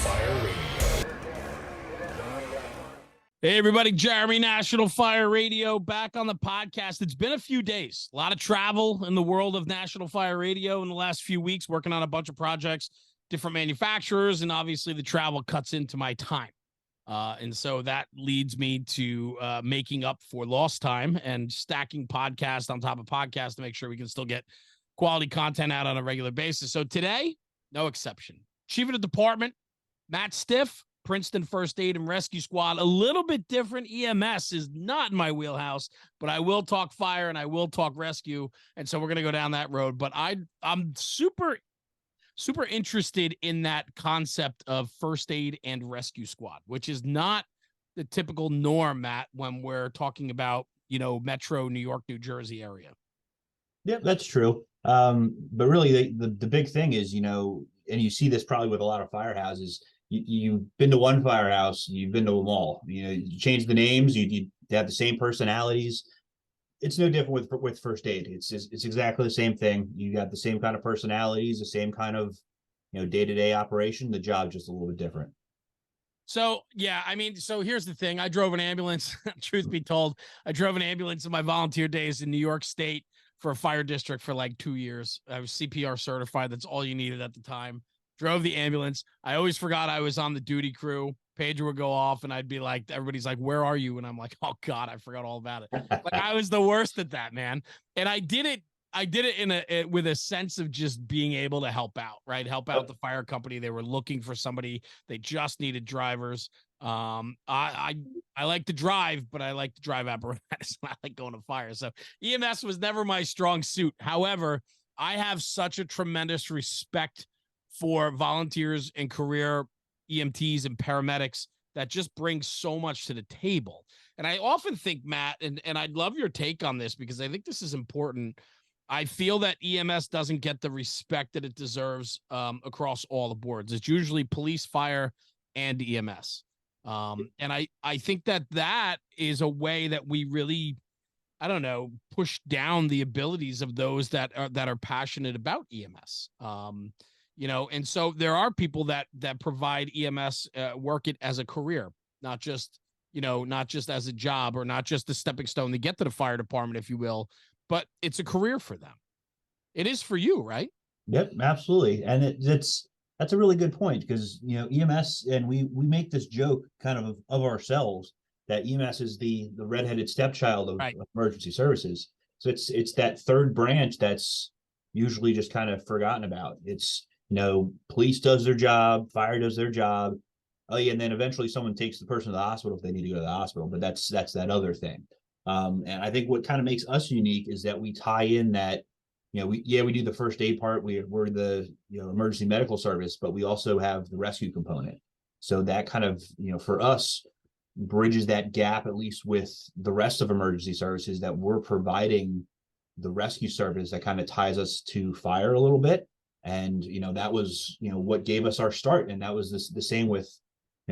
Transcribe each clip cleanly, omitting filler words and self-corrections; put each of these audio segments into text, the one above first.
Fire Radio. Hey, everybody. Jeremy, National Fire Radio, back on the podcast. It's been a few days. A lot of travel in the world of National Fire Radio in the last few weeks, working on a bunch of projects, different manufacturers, and obviously the travel cuts into my time. And so that leads me to making up for lost time and stacking podcast on top of podcast to make sure we can still get quality content out on a regular basis. So today, no exception. Chief of the department, Matt Stiff, Princeton First Aid and Rescue Squad. A little bit different. EMS is not in my wheelhouse, but I will talk fire and I will talk rescue. And so we're going to go down that road. But I'm super interested in that concept of first aid and rescue squad, which is not the typical norm, Matt, when we're talking about, Metro New York, New Jersey area. Yeah, that's true. But really the big thing is, and you see this probably with a lot of firehouses, you've been to one firehouse, you've been to them all. You change the names, you have the same personalities. It's no different with first aid. It's exactly the same thing. You got the same kind of personalities, the same kind of day-to-day operation. The job just a little bit different. So yeah, so here's the thing. I drove an ambulance. Truth be told, I drove an ambulance in my volunteer days in New York State for a fire district for like 2 years. I was CPR certified. That's all you needed at the time. Drove the ambulance. I always forgot I was on the duty crew. Pager would go off and I'd be like, everybody's like, where are you? And I'm like, oh God, I forgot all about it. Like I was the worst at that, man. And I did it with a sense of just being able to help out, right? Help out the fire company. They were looking for somebody. They just needed drivers. I like to drive, but I like to drive apparatus. I like going to fire. So EMS was never my strong suit. However, I have such a tremendous respect for volunteers and career EMTs and paramedics that just brings so much to the table. And I often think, Matt, and I'd love your take on this because I think this is important. I feel that EMS doesn't get the respect that it deserves across all the boards. It's usually police, fire, and EMS. And I think that is a way that we really, push down the abilities of those that are passionate about EMS. And so there are people that provide EMS work it as a career, not just as a job or not just a stepping stone to get to the fire department, if you will, but it's a career for them. It is for you, right? Yep, absolutely. And that's a really good point because, EMS, and we make this joke kind of ourselves that EMS is the redheaded stepchild of emergency services. So it's that third branch that's usually just kind of forgotten about. It's, police does their job, fire does their job. Oh yeah, and then eventually someone takes the person to the hospital if they need to go to the hospital. But that's that other thing. And I think what kind of makes us unique is that we tie in that, we do the first aid part. We're the emergency medical service, but we also have the rescue component. So that kind of for us bridges that gap at least with the rest of emergency services that we're providing the rescue service that kind of ties us to fire a little bit. And, that was, what gave us our start. And that was the same with,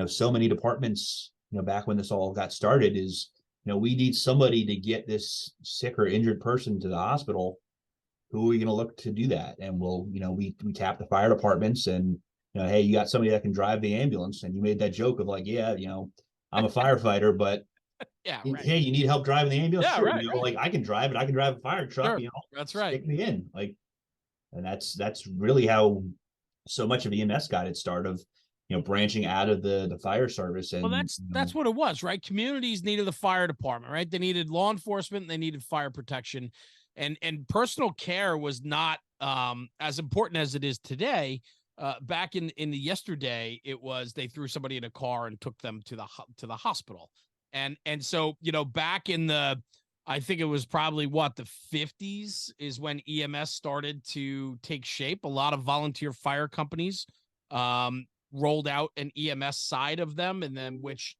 so many departments, back when this all got started is, we need somebody to get this sick or injured person to the hospital. Who are we going to look to do that? And we tap the fire departments and, hey, you got somebody that can drive the ambulance. And you made that joke of like, yeah, I'm a firefighter, but yeah, right. Hey, you need help driving the ambulance? Yeah, sure. right, right. Like I can drive it. I can drive a fire truck, Sure. That's right. Stick me in. And that's really how so much of EMS got its start of, branching out of the fire service. And well, that's what it was, right? Communities needed the fire department, right? They needed law enforcement, they needed fire protection, and personal care was not as important as it is today. Back in the yesterday, it was they threw somebody in a car and took them to the hospital, and so back in the, I think it was probably the 50s is when EMS started to take shape. A lot of volunteer fire companies rolled out an EMS side of them, and then which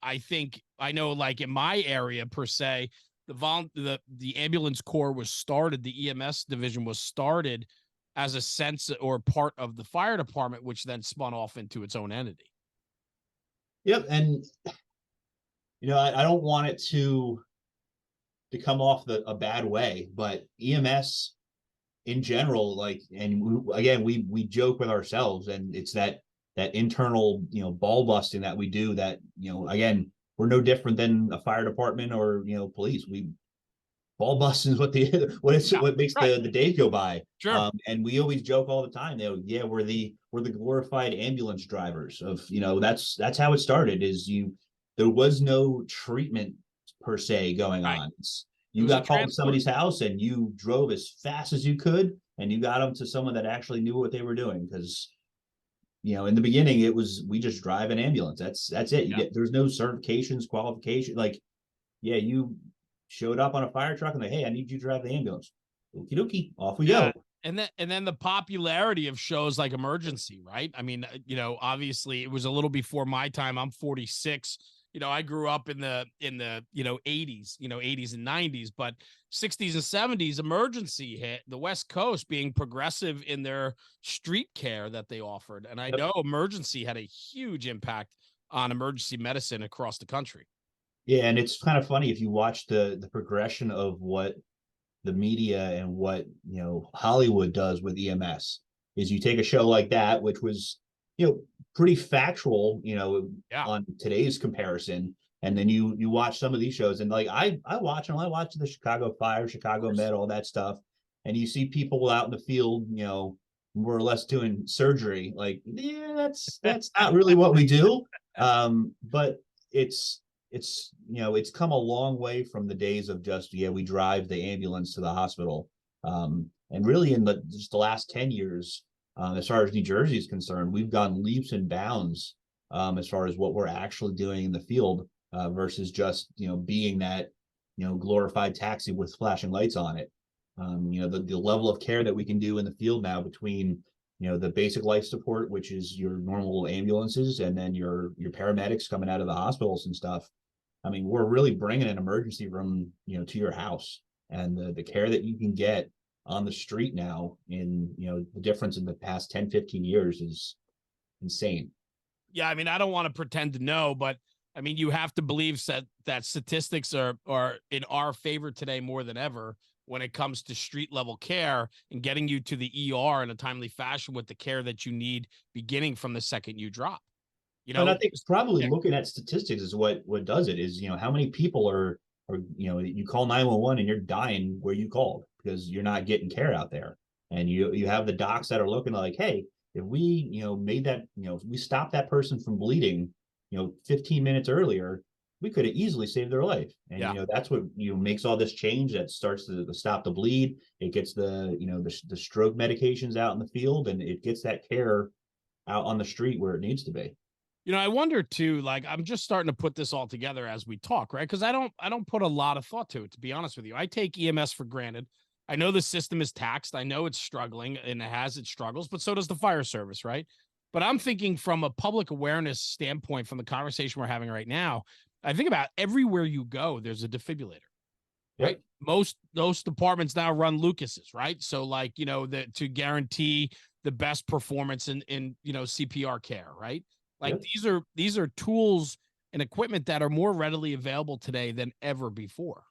I think I know, like in my area per se, the ambulance corps was started, the EMS division was started as a sense or part of the fire department, which then spun off into its own entity. Yep. And, I don't want it to come off a bad way, but EMS in general, again, we joke with ourselves, and it's that that internal, ball busting that we do that, again, we're no different than a fire department or, police. We ball busting is what makes right. the day go by. Sure. And we always joke all the time, yeah, we're the glorified ambulance drivers of, that's how it started is there was no treatment per se going Right. on. It You was a got called to transport. somebody's house and you drove as fast as you could and you got them to someone that actually knew what they were doing. Because, in the beginning we just drive an ambulance. That's it. Yeah. There's no certifications, qualification. Like, yeah, you showed up on a fire truck and like, hey, I need you to drive the ambulance. Okie dokie, off we go. And then the popularity of shows like Emergency, right? I mean, obviously it was a little before my time. I'm 46. I grew up in the 80s, 80s and 90s, but 60s and 70s Emergency hit the West Coast, being progressive in their street care that they offered. And I know Emergency had a huge impact on emergency medicine across the country. Yeah, and it's kind of funny if you watch the progression of what the media and what Hollywood does with EMS is you take a show like that, which was pretty factual, on today's comparison, and then you watch some of these shows and like I watch them. I watch the Chicago Fire, Chicago Med, all that stuff, and you see people out in the field, more or less doing surgery. Like, yeah, that's not really what we do. But it's come a long way from the days of just, we drive the ambulance to the hospital. And really in just the last 10 years, as far as New Jersey is concerned, we've gone leaps and bounds as far as what we're actually doing in the field versus just, being that, glorified taxi with flashing lights on it. The level of care that we can do in the field now between, the basic life support, which is your normal ambulances, and then your paramedics coming out of the hospitals and stuff. I mean, we're really bringing an emergency room, to your house, and the care that you can get on the street now in, the difference in the past 10, 15 years is insane. Yeah. I mean, I don't want to pretend to know, but I mean, you have to believe that statistics are in our favor today more than ever when it comes to street level care and getting you to the ER in a timely fashion with the care that you need beginning from the second you drop. And I think probably looking at statistics is what does it is, how many people are, you call 911 and you're dying where you called because you're not getting care out there. And you have the docs that are looking like, hey, if we, made that, if we stopped that person from bleeding, 15 minutes earlier, we could have easily saved their life. And, that's what, makes all this change that starts to stop the bleed. It gets the stroke medications out in the field, and it gets that care out on the street where it needs to be. I wonder too, like, I'm just starting to put this all together as we talk, right? Because I don't put a lot of thought to it, to be honest with you. I take EMS for granted. I know the system is taxed. I know it's struggling and it has its struggles, but so does the fire service, right? But I'm thinking from a public awareness standpoint, from the conversation we're having right now, I think about everywhere you go, there's a defibrillator, right? Yep. Most departments now run Lucas's, right? So like, to guarantee the best performance in CPR care, right? Like, yep. These are tools and equipment that are more readily available today than ever before.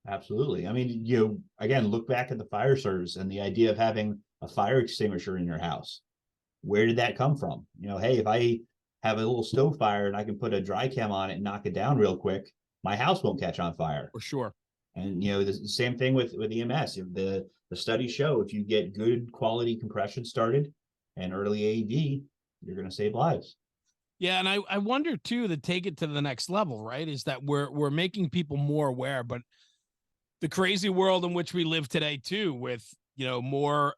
Absolutely. I mean, again, look back at the fire service and the idea of having a fire extinguisher in your house. Where did that come from? Hey, if I have a little stove fire and I can put a dry chem on it and knock it down real quick, my house won't catch on fire. For sure. And, the same thing with EMS. If the studies show if you get good quality compression started and early AED, you're going to save lives. Yeah, and I wonder too, to take it to the next level, right? Is that we're making people more aware, but the crazy world in which we live today too, with more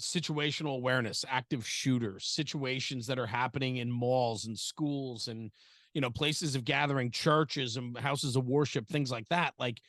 situational awareness, active shooters, situations that are happening in malls and schools and places of gathering, churches and houses of worship, things like that. Like,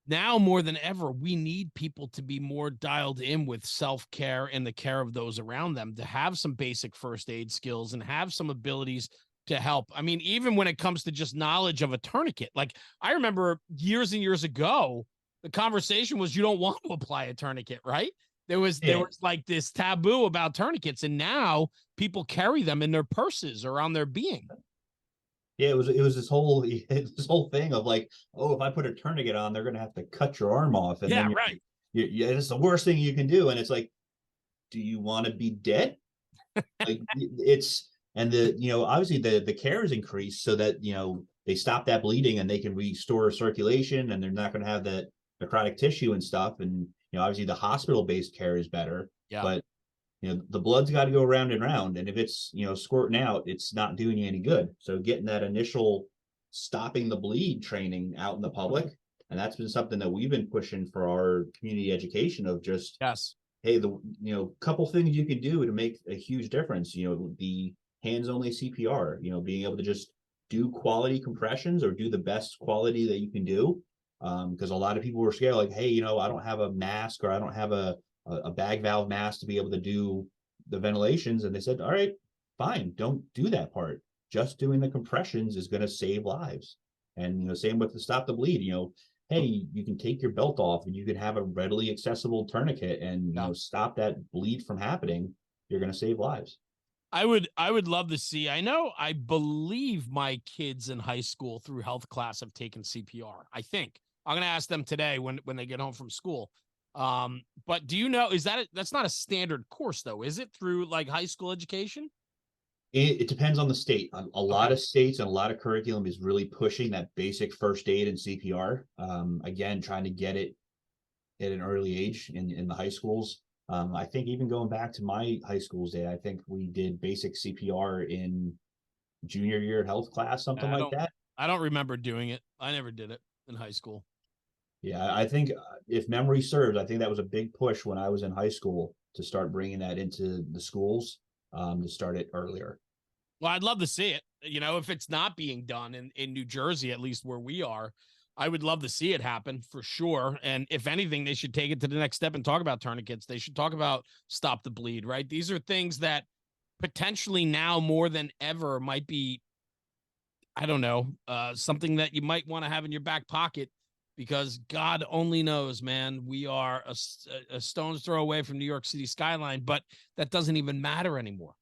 now more than ever, we need people to be more dialed in with self-care and the care of those around them, to have some basic first aid skills and have some abilities to help. I mean, even when it comes to just knowledge of a tourniquet, like I remember years and years ago, the conversation was you don't want to apply a tourniquet, right? There was like this taboo about tourniquets, and now people carry them in their purses or on their being. Yeah, it was this whole thing of like, oh, if I put a tourniquet on, they're gonna have to cut your arm off, and then right. It's the worst thing you can do. And it's like, do you want to be dead? Like it's and the obviously the care is increased so that they stop that bleeding and they can restore circulation and they're not going to have that necrotic tissue and stuff. And obviously the hospital based care is better, Yeah. but the blood's got to go round and round, and if it's squirting out, it's not doing you any good. So getting that initial stopping the bleed training out in the public, and that's been something that we've been pushing for our community education of just, Yes. hey, the couple things you can do to make a huge difference. The hands only CPR, being able to just do quality compressions or do the best quality that you can do. Because a lot of people were scared, like, hey, I don't have a mask or I don't have a bag valve mask to be able to do the ventilations. And they said, all right, fine, don't do that part. Just doing the compressions is going to save lives. And same with the stop the bleed. Hey, you can take your belt off and you can have a readily accessible tourniquet and stop that bleed from happening. You're going to save lives. I would love to see. I believe my kids in high school through health class have taken CPR. I think I'm going to ask them today when they get home from school. But do you know, that's not a standard course though, is it, through like high school education? It depends on the state. A lot Okay. of states and a lot of curriculum is really pushing that basic first aid and CPR. Again, trying to get it at an early age in the high schools. I think even going back to my high school's day, I think we did basic CPR in junior year health class, something I like don't that. I don't remember doing it. I never did it in high school. Yeah, I think if memory serves, I think that was a big push when I was in high school to start bringing that into the schools, to start it earlier. Well, I'd love to see it. If it's not being done in New Jersey, at least where we are, I would love to see it happen for sure. And if anything, they should take it to the next step and talk about tourniquets. They should talk about stop the bleed, right? These are things that potentially now more than ever might be, I don't know, something that you might want to have in your back pocket, because God only knows, man, we are a stone's throw away from New York City skyline, but that doesn't even matter anymore.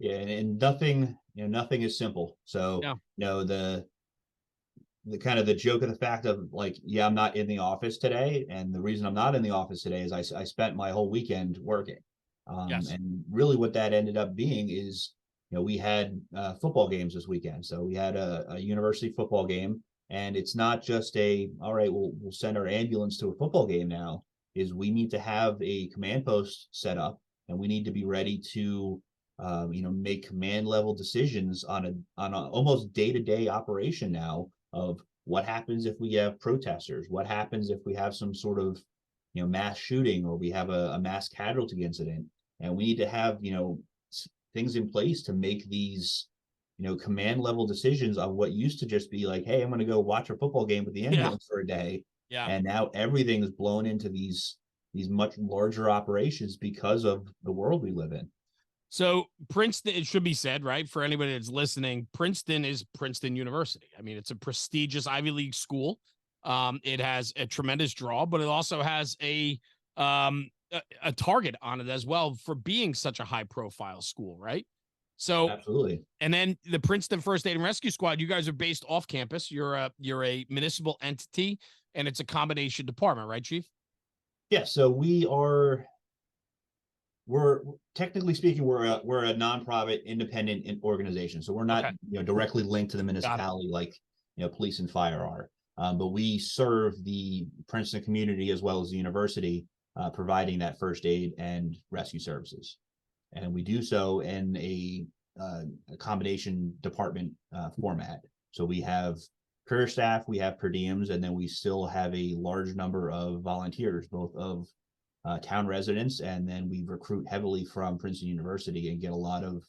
Yeah, and nothing is simple. So, Yeah. the kind of the joke of the fact of like, yeah, I'm not in the office today, and the reason I'm not in the office today is I spent my whole weekend working. Yes. And really what that ended up being is, we had football games this weekend. So we had a university football game, and it's not just all right, we'll send our ambulance to a football game now. Is we need to have a command post set up, and we need to be ready to make command level decisions on a almost day-to-day operation now of what happens if we have protesters, what happens if we have some sort of mass shooting, or we have a mass casualty incident, and we need to have things in place to make these command level decisions of what used to just be like, hey, I'm going to go watch a football game with the Yeah. ambulance for a day. Yeah. And now everything is blown into these much larger operations because of the world we live in. So Princeton, it should be said, right, for anybody that's listening, Princeton is Princeton University. I mean, it's a prestigious Ivy League school. It has a tremendous draw, but it also has a target on it as well for being such a high profile school, right? So, Absolutely. and then the Princeton First Aid and Rescue Squad, you guys are based off campus. You're a municipal entity, and it's a combination department, right, Chief? Yeah. So we're technically speaking, we're a nonprofit independent organization. So we're not Okay. directly linked to the Got it. municipality like police and fire are. But we serve the Princeton community as well as the university, providing that first aid and rescue services. And we do so in a combination department format. So we have career staff, we have per diems, and then we still have a large number of volunteers, both of town residents, and then we recruit heavily from Princeton University and get a lot of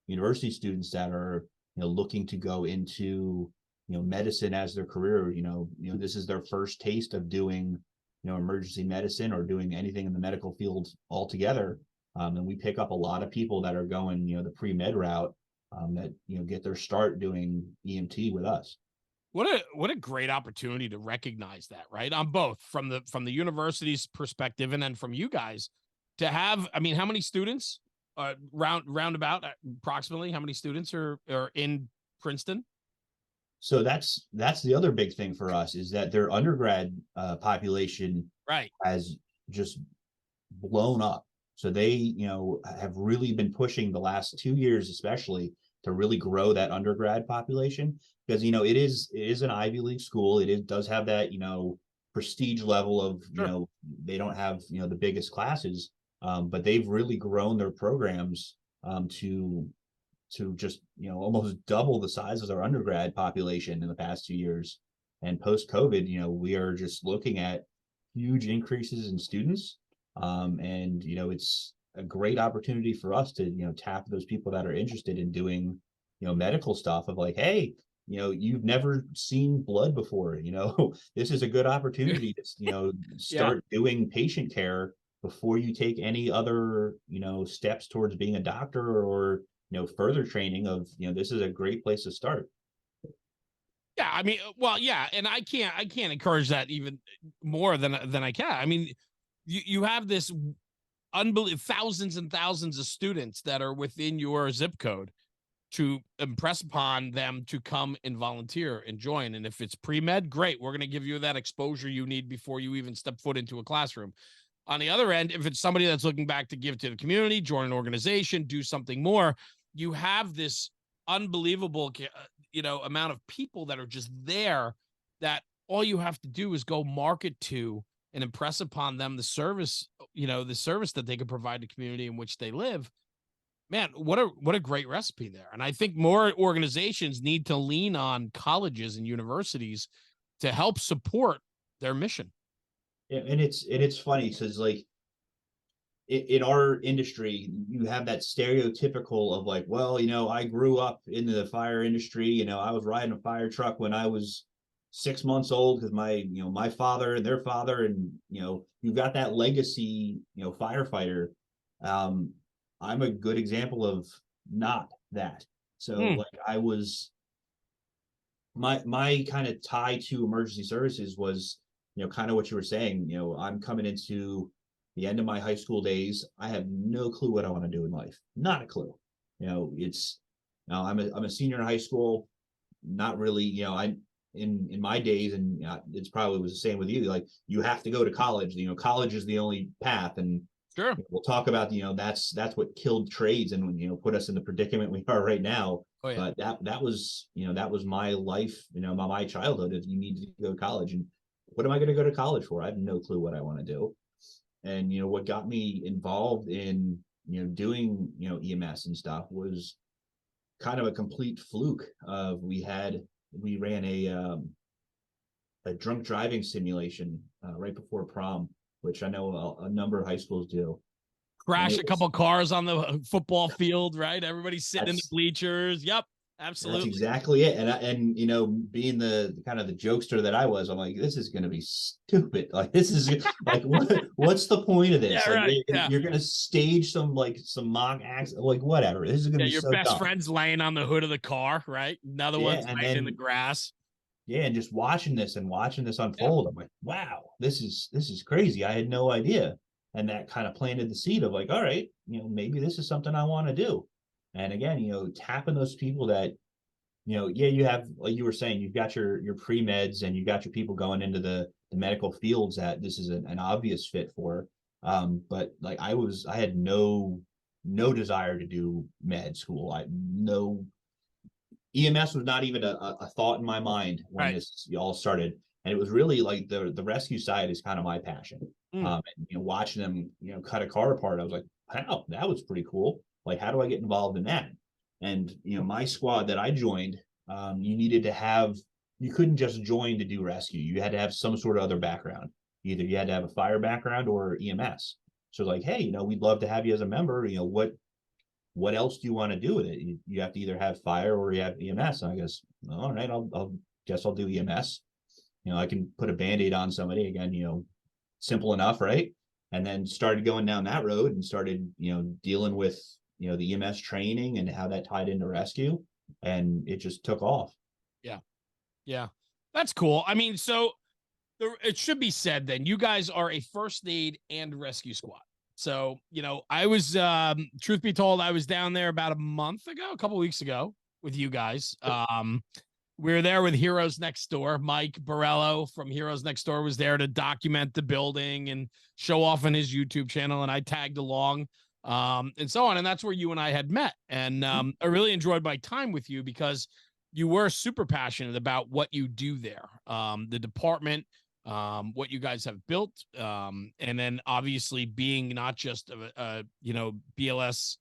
university students that are looking to go into medicine as their career. This is their first taste of doing emergency medicine or doing anything in the medical field altogether. And we pick up a lot of people that are going the pre-med route, that get their start doing EMT with us. What a great opportunity to recognize that, right? On both from the university's perspective and then from you guys to have. I mean, how many students? Roundabout approximately how many students are in Princeton? So that's the other big thing for us, is that their undergrad population Right. has just blown up. So they, have really been pushing the last 2 years, especially, to really grow that undergrad population, because it is an Ivy League school. Does have that prestige level of Sure. they don't have the biggest classes, but they've really grown their programs to just almost double the size of our undergrad population in the past 2 years. And post COVID, we are just looking at huge increases in students, and it's a great opportunity for us to tap those people that are interested in doing medical stuff, of like, hey, you've never seen blood before, this is a good opportunity to Yeah. start doing patient care before you take any other steps towards being a doctor, or further training of this is a great place to start. Yeah, I mean, well, yeah, and I can't encourage that even more than I can. I mean, you have this unbelievable thousands and thousands of students that are within your zip code, to impress upon them to come and volunteer and join. And if it's pre-med, great, we're going to give you that exposure you need before you even step foot into a classroom. On the other end, if it's somebody that's looking back to give to the community, join an organization, do something more, you have this unbelievable amount of people that are just there, that all you have to do is go market to and impress upon them the service, the service that they can provide the community in which they live. Man, what a great recipe there. And I think more organizations need to lean on colleges and universities to help support their mission. Yeah, and it's funny because, like, in our industry, you have that stereotypical of like, well, I grew up in the fire industry. I was riding a fire truck when I was 6 months old, because my father and their father, and you've got that legacy, firefighter. I'm a good example of not that. So, Mm, like, I was my kind of tie to emergency services was, kind of what you were saying. I'm coming into the end of my high school days. I have no clue what I want to do in life. Not a clue. It's now I'm a senior in high school. Not really. I in my days, and it's probably was the same with you. Like, you have to go to college. College is the only path, and sure. we'll talk about that's what killed trades and put us in the predicament we are right now. Oh yeah. But that was that was my life, my childhood, is you need to go to college. And what am I going to go to college for? I have no clue what I want to do. And what got me involved in doing EMS and stuff was kind of a complete fluke. Of we ran a drunk driving simulation right before prom, which I know a number of high schools do. And Crash it a was couple cars on the football field, right? Everybody's sitting in the that's bleachers. Yep, that's absolutely. exactly it. And being the kind of the jokester that I was, I'm like, this is going to be stupid. Like, this is like, what's the point of this? Yeah, Like, right. Yeah. you're going to stage some mock acts, like, whatever. This is going to Yeah, be your so best dumb. friend's laying on the hood of the car, right? Another Yeah, one's and laying in the then grass. yeah, and just watching this Yeah. unfold, I'm like, wow, this is crazy. I had no idea. And that kind of planted the seed of like, all right, maybe this is something I want to do. And again, tapping those people that, yeah, you have, like you were saying, you've got your pre-meds, and you got your people going into the medical fields that this is an obvious fit for. But like, I had no desire to do med school. I no EMS was not even a thought in my mind when Right. this all started. And it was really like the rescue side is kind of my passion. Mm. And, watching them, cut a car apart, I was like, wow, that was pretty cool. Like, how do I get involved in that? And, my squad that I joined, you couldn't just join to do rescue. You had to have some sort of other background. Either you had to have a fire background or EMS. So like, hey, we'd love to have you as a member. What else do you want to do with it? You have to either have fire or you have EMS. And I guess, all right, I'll guess I'll do EMS. I can put a Band-Aid on somebody again, simple enough, right? And then started going down that road and started, dealing with, the EMS training and how that tied into rescue. And it just took off. Yeah. Yeah. That's cool. I mean, so it should be said then, you guys are a first aid and rescue squad. So, I was, truth be told, I was down there about a month ago, a couple weeks ago with you guys. We were there with Heroes Next Door. Mike Borello from Heroes Next Door was there to document the building and show off on his YouTube channel, and I tagged along, and so on. And that's where you and I had met. And I really enjoyed my time with you because you were super passionate about what you do there, the department, what you guys have built, and then obviously being not just a BLS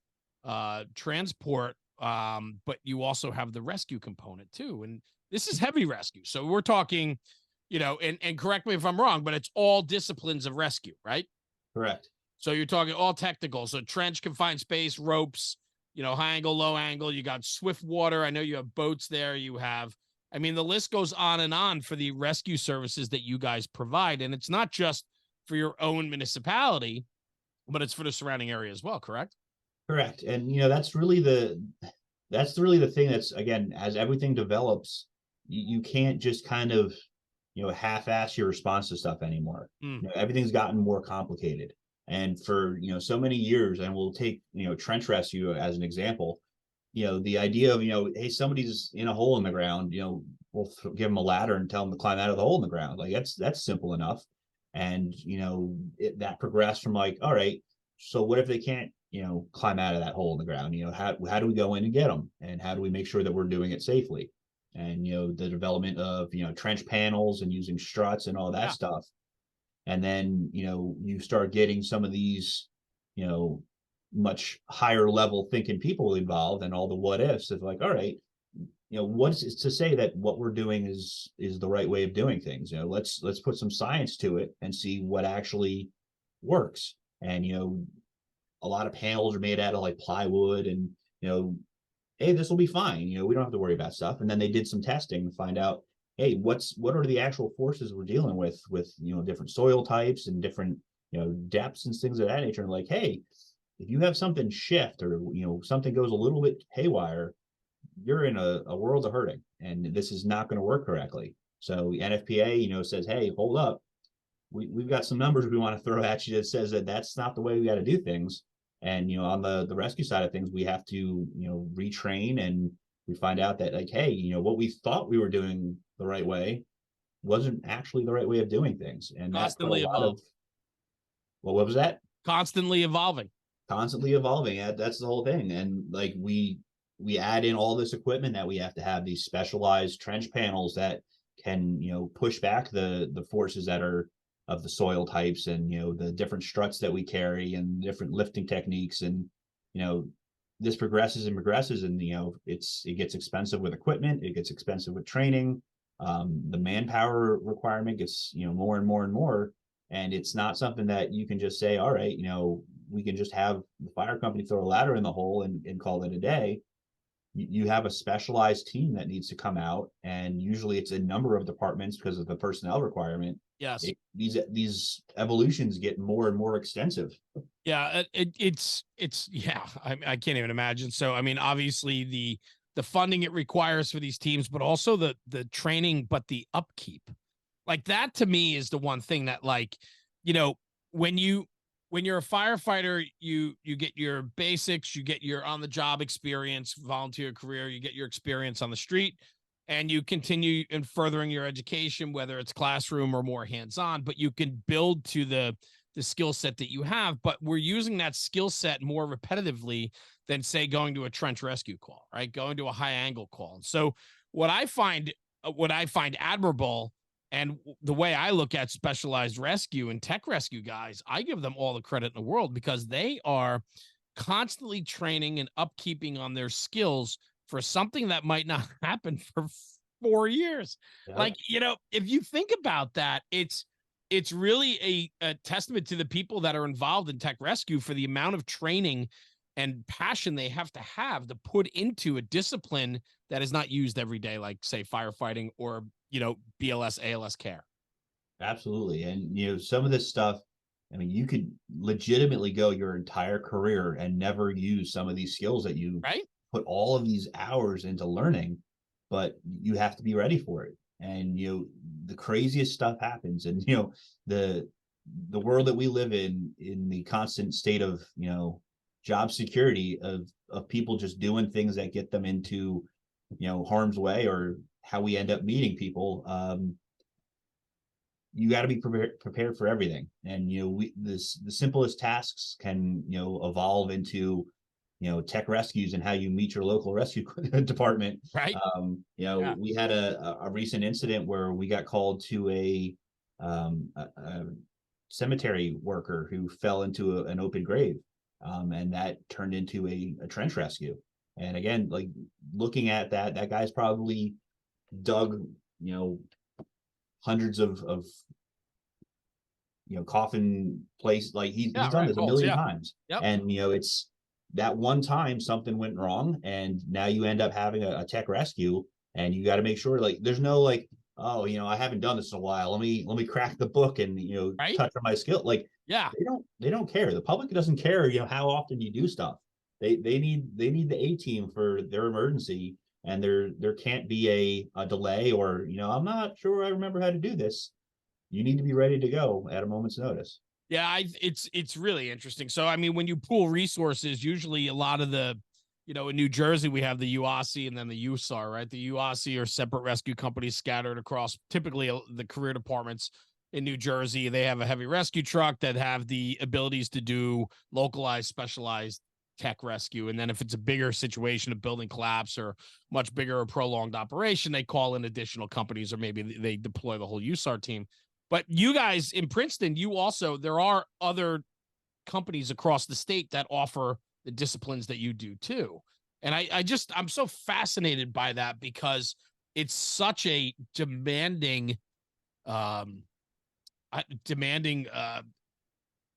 transport, but you also have the rescue component too. And this is heavy rescue. So we're talking, and correct me if I'm wrong, but it's all disciplines of rescue, right? Correct. So you're talking all technical. So trench, confined space, ropes, high angle, low angle. You got swift water. I know you have boats there. You have, the list goes on and on for the rescue services that you guys provide. And it's not just for your own municipality, but it's for the surrounding area as well, correct? Correct. And that's really the thing that's, again, as everything develops, you can't just kind of half-ass your response to stuff anymore. Everything's gotten more complicated. And for so many years, and we'll take trench rescue as an example, the idea of hey, somebody's in a hole in the ground, we'll give them a ladder and tell them to climb out of the hole in the ground. Like that's simple enough. And that progressed from like, all right, so what if they can't climb out of that hole in the ground? How do we go in and get them, and how do we make sure that we're doing it safely? And the development of trench panels and using struts and all that stuff. And then you start getting some of these much higher level thinking people involved, and all the what ifs of like, all right, what's it to say that what we're doing is the right way of doing things? Let's put some science to it and see what actually works. And a lot of panels are made out of like plywood, and hey, this will be fine. We don't have to worry about stuff. And then they did some testing to find out, hey, what are the actual forces we're dealing with different soil types and different depths and things of that nature. And like, hey, if you have something shift, or something goes a little bit haywire, you're in a world of hurting, and this is not going to work correctly. So NFPA says, hey, hold up, we've got some numbers we want to throw at you that says that that's not the way we got to do things. And on the rescue side of things, we have to retrain, and we find out that like, hey, what we thought we were doing the right way wasn't actually the right way of doing things. And constantly evolving. What was that? Constantly evolving. Yeah, that's the whole thing. And like we add in all this equipment that we have to have, these specialized trench panels that can push back the forces that are of the soil types, and the different struts that we carry, and different lifting techniques. And this progresses and progresses, and it gets expensive with equipment, it gets expensive with training, the manpower requirement gets more and more and more. And it's not something that you can just say, all right, we can just have the fire company throw a ladder in the hole and call it a day. You have a specialized team that needs to come out, and usually it's a number of departments because of the personnel requirement. Yes. These evolutions get more and more extensive. Yeah, it's I can't even imagine. So obviously the funding it requires for these teams, but also the training, but the upkeep. Like that to me is the one thing that, like, when you're a firefighter, you get your basics, you get your on the job experience, volunteer career, you get your experience on the street, and you continue in furthering your education, whether it's classroom or more hands-on, but you can build to the skill set that you have. But we're using that skill set more repetitively than, say, going to a trench rescue call, right? Going to a high angle call. So what I find admirable, and the way I look at specialized rescue and tech rescue guys, I give them all the credit in the world, because they are constantly training and upkeeping on their skills for something that might not happen for 4 years. Yeah. Like, if you think about that, it's really a testament to the people that are involved in tech rescue for the amount of training and passion they have to put into a discipline that is not used every day, like, say, firefighting or BLS, ALS care. Absolutely. And some of this stuff, you could legitimately go your entire career and never use some of these skills that you put all of these hours into learning, but you have to be ready for it. And the craziest stuff happens. And the world that we live in the constant state of job security of people just doing things that get them into harm's way, or how we end up meeting people, you got to be prepared for everything. And, the simplest tasks can, evolve into, tech rescues and how you meet your local rescue department. Right. We had a recent incident where we got called to a cemetery worker who fell into an open grave. And that turned into a trench rescue. And again, like looking at that guy's probably dug, hundreds of coffin place. Like he's done this a million times. Yep. And, it's that one time something went wrong and now you end up having a tech rescue, and you got to make sure like there's no like, oh, I haven't done this in a while. Let me crack the book and, touch on my skill. Like, they don't care. The public doesn't care, how often you do stuff. They need the A team for their emergency, and there can't be a delay or, I'm not sure I remember how to do this. You need to be ready to go at a moment's notice. Yeah, it's really interesting. So, I mean, when you pool resources, usually a lot of the, in New Jersey, we have the UASI and then the USAR, right? The UASI are separate rescue companies scattered across typically the career departments. In New Jersey, they have a heavy rescue truck that have the abilities to do localized, specialized tech rescue. And then if it's a bigger situation, a building collapse or much bigger or prolonged operation, they call in additional companies, or maybe they deploy the whole USAR team. But you guys in Princeton, there are other companies across the state that offer the disciplines that you do too. And I'm so fascinated by that because it's such a demanding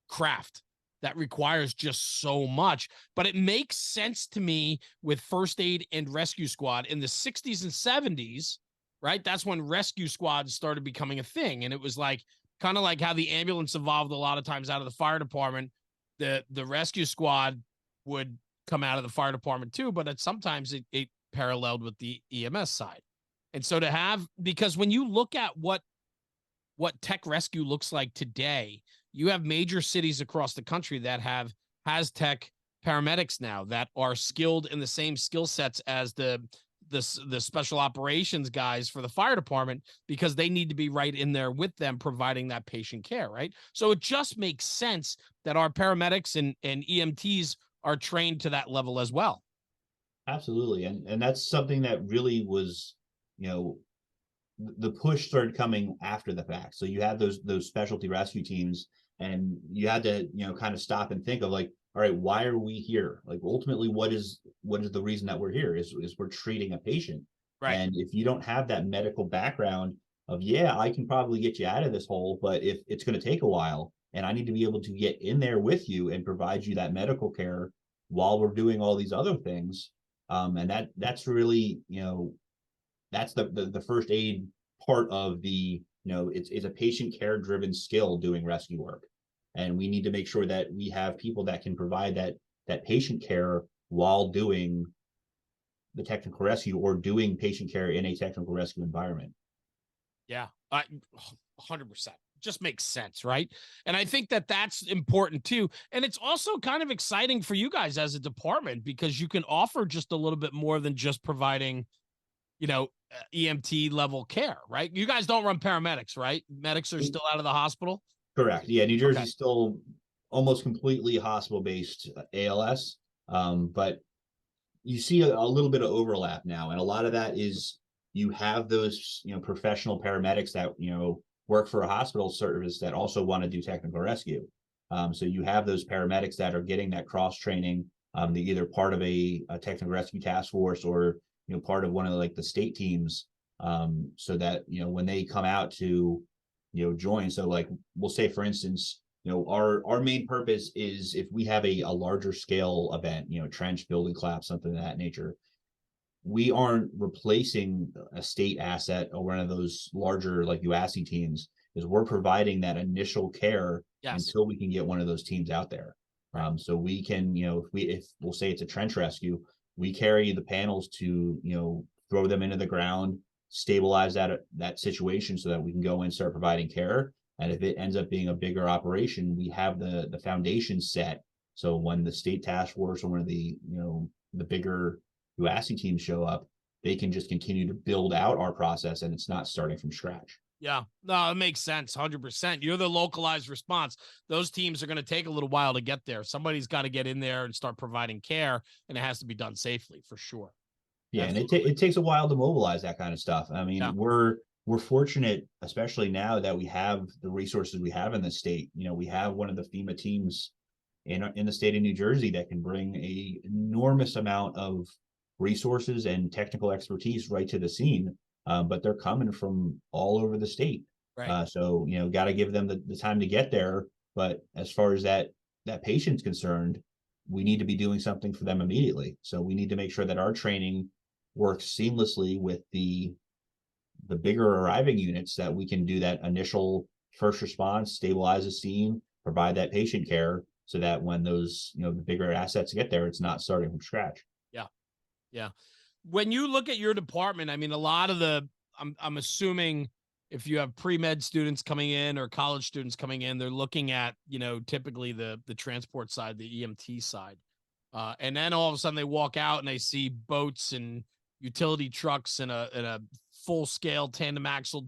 craft that requires just so much. But it makes sense to me with first aid and rescue squad in the 60s and 70s. Right. That's when rescue squads started becoming a thing. And it was like kind of like how the ambulance evolved a lot of times out of the fire department. The rescue squad would come out of the fire department too, but sometimes it paralleled with the EMS side. And so because when you look at what tech rescue looks like today, you have major cities across the country that has tech paramedics now that are skilled in the same skill sets as the special operations guys for the fire department, because they need to be right in there with them providing that patient care. Right. So it just makes sense that our paramedics and EMTs are trained to that level as well. Absolutely. And that's something that really was, the push started coming after the fact. So you had those specialty rescue teams, and you had to, kind of stop and think of like, all right, why are we here? Like ultimately, what is the reason that we're here is we're treating a patient. Right. And if you don't have that medical background of, I can probably get you out of this hole, but if it's going to take a while and I need to be able to get in there with you and provide you that medical care while we're doing all these other things. And that's really, that's the first aid part of the, it's a patient care driven skill doing rescue work. And we need to make sure that we have people that can provide that patient care while doing the technical rescue or doing patient care in a technical rescue environment. Yeah, 100%. Just makes sense, right? And I think that's important too. And it's also kind of exciting for you guys as a department because you can offer just a little bit more than just providing, EMT level care, right? You guys don't run paramedics, right? Medics are still out of the hospital. Correct. Yeah, New Jersey's still almost completely hospital-based ALS, but you see a little bit of overlap now, and a lot of that is you have those professional paramedics that work for a hospital service that also want to do technical rescue. So you have those paramedics that are getting that cross training. They're either part of a technical rescue task force or part of one of the state teams, so that when they come out to join. So like we'll say, for instance, our main purpose is if we have a larger scale event, trench, building collapse, something of that nature, we aren't replacing a state asset or one of those larger like UASI teams. Is we're providing that initial care until we can get one of those teams out there. So we can, if we'll say it's a trench rescue, we carry the panels to throw them into the ground, stabilize that situation so that we can go and start providing care. And if it ends up being a bigger operation, we have the foundation set. So when the state task force or one of the the bigger UASI teams show up, they can just continue to build out our process, and it's not starting from scratch. Yeah, no, it makes sense. 100%. You're the localized response. Those teams are going to take a little while to get there. Somebody's got to get in there and start providing care, and it has to be done safely for sure. Yeah, Absolutely. and it takes a while to mobilize that kind of stuff. I mean, Yeah. we're fortunate, especially now that we have the resources we have in the state. You know, we have one of the FEMA teams in the state of New Jersey that can bring a enormous amount of resources and technical expertise right to the scene. But they're coming from all over the state. Right. So, you know, got to give them the time to get there. But as far as that patient's concerned, we need to be doing something for them immediately. So we need to make sure that our training works seamlessly with the bigger arriving units, that we can do that initial first response, stabilize the scene, provide that patient care, so that when those, you know, the bigger assets get there, it's not starting from scratch. Yeah. Yeah. When you look at your department, I mean, a lot of I'm assuming if you have pre-med students coming in or college students coming in, they're looking at, typically the transport side, the EMT side. And then all of a sudden they walk out and they see boats and utility trucks and a full scale tandem axle,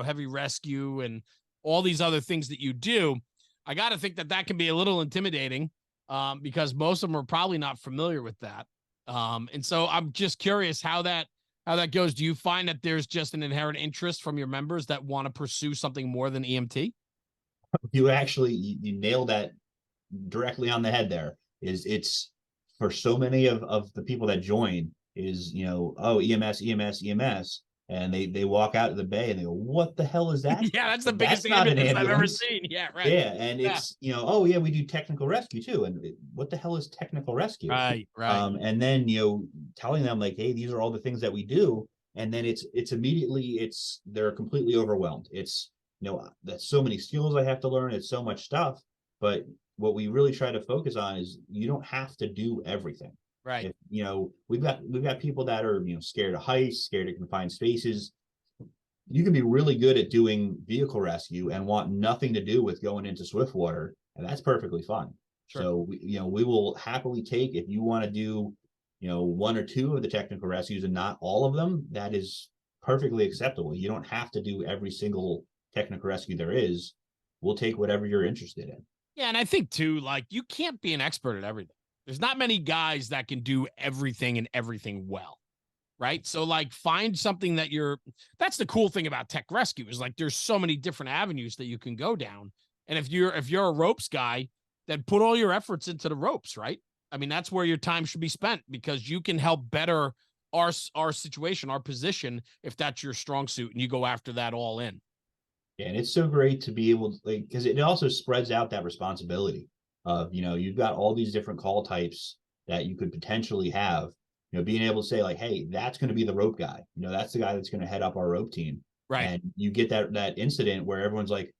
heavy rescue and all these other things that you do. I got to think that can be a little intimidating, because most of them are probably not familiar with that. And so I'm just curious how that goes. Do you find that there's just an inherent interest from your members that want to pursue something more than EMT? You nailed that directly on the head there. It's for so many of the people that join is, you know, oh, EMS, and they walk out of the bay and they go, what the hell is that? Yeah, that's the biggest That's not an ambulance I've ever ambulance. seen. Yeah, right. Yeah, and it's, you know, oh yeah, we do technical rescue too. And what the hell is technical rescue? Right. And then, you know, telling them like, hey, these are all the things that we do. And then it's immediately they're completely overwhelmed. It's, you know, that's so many skills I have to learn. It's so much stuff. But what we really try to focus on is you don't have to do everything. Right. You know, we've got people that are, you know, scared of heights, scared of confined spaces. You can be really good at doing vehicle rescue and want nothing to do with going into swift water, and that's perfectly fine. Sure. So we will happily take, if you want to do, you know, one or two of the technical rescues and not all of them, that is perfectly acceptable. You don't have to do every single technical rescue there is. We'll take whatever you're interested in. Yeah, and I think too, like, you can't be an expert at everything. There's not many guys that can do everything and everything well. Right. So like find something that's the cool thing about tech rescue is like there's so many different avenues that you can go down. And if you're a ropes guy, then put all your efforts into the ropes, right? I mean, that's where your time should be spent, because you can help better our situation, our position, if that's your strong suit, and you go after that all in. Yeah, and it's so great to be able to, like, because it also spreads out that responsibility of, you know, you've got all these different call types that you could potentially have. You know, being able to say like, hey, that's going to be the rope guy. You know, that's the guy that's going to head up our rope team. Right. And you get that incident where everyone's like,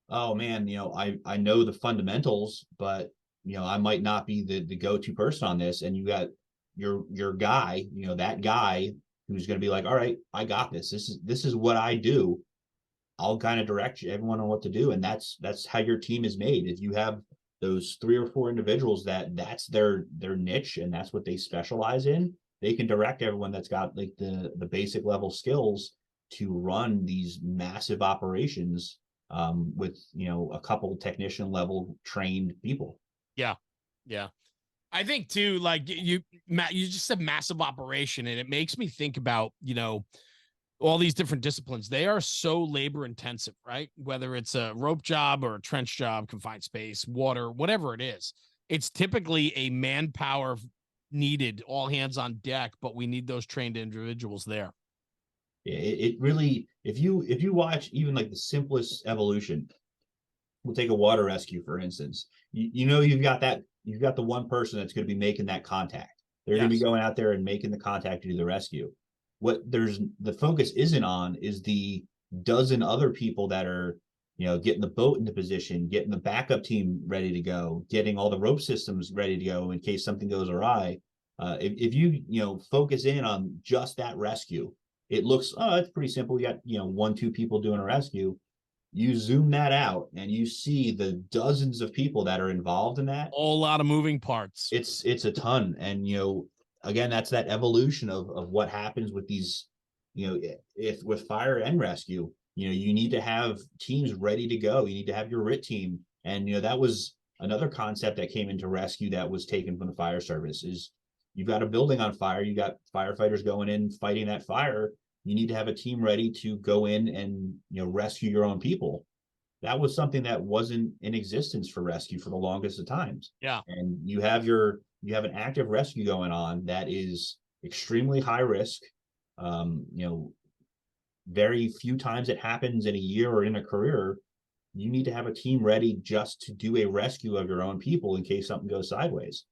oh man, you know, I know the fundamentals, but you know, I might not be the go-to person on this. And you got your guy, you know, that guy who's going to be like, all right, I got this. This is what I do. I'll kind of direct everyone on what to do. And that's how your team is made. If you have those 3 or 4 individuals that's their niche and that's what they specialize in, they can direct everyone that's got like the basic level skills to run these massive operations, with, you know, a couple technician level trained people. Yeah. I think too, like you just said massive operation, and it makes me think about, you know, all these different disciplines. They are so labor intensive, right? Whether it's a rope job or a trench job, confined space, water, whatever it is, it's typically a manpower needed, all hands on deck, but we need those trained individuals there. Yeah, it really, if you watch even like the simplest evolution, we'll take a water rescue, for instance, you know, you've got the one person that's going to be making that contact. They're going to be going out there and making the contact to do the rescue. What the focus isn't on is the dozen other people that are, you know, getting the boat into position, getting the backup team ready to go, getting all the rope systems ready to go in case something goes awry. If you know, focus in on just that rescue, it looks, oh, it's pretty simple. You got, you know, 1-2 people doing a rescue. You zoom that out and you see the dozens of people that are involved in that. A lot of moving parts. It's a ton. And, you know, again, that's that evolution of what happens with these, if with fire and rescue, you need to have teams ready to go. You need to have your RIT team. And, that was another concept that came into rescue that was taken from the fire service is you've got a building on fire. You got firefighters going in, fighting that fire. You need to have a team ready to go in and, rescue your own people. That was something that wasn't in existence for rescue for the longest of times. Yeah. And you have an active rescue going on that is extremely high risk. Very few times it happens in a year or in a career. You need to have a team ready just to do a rescue of your own people in case something goes sideways.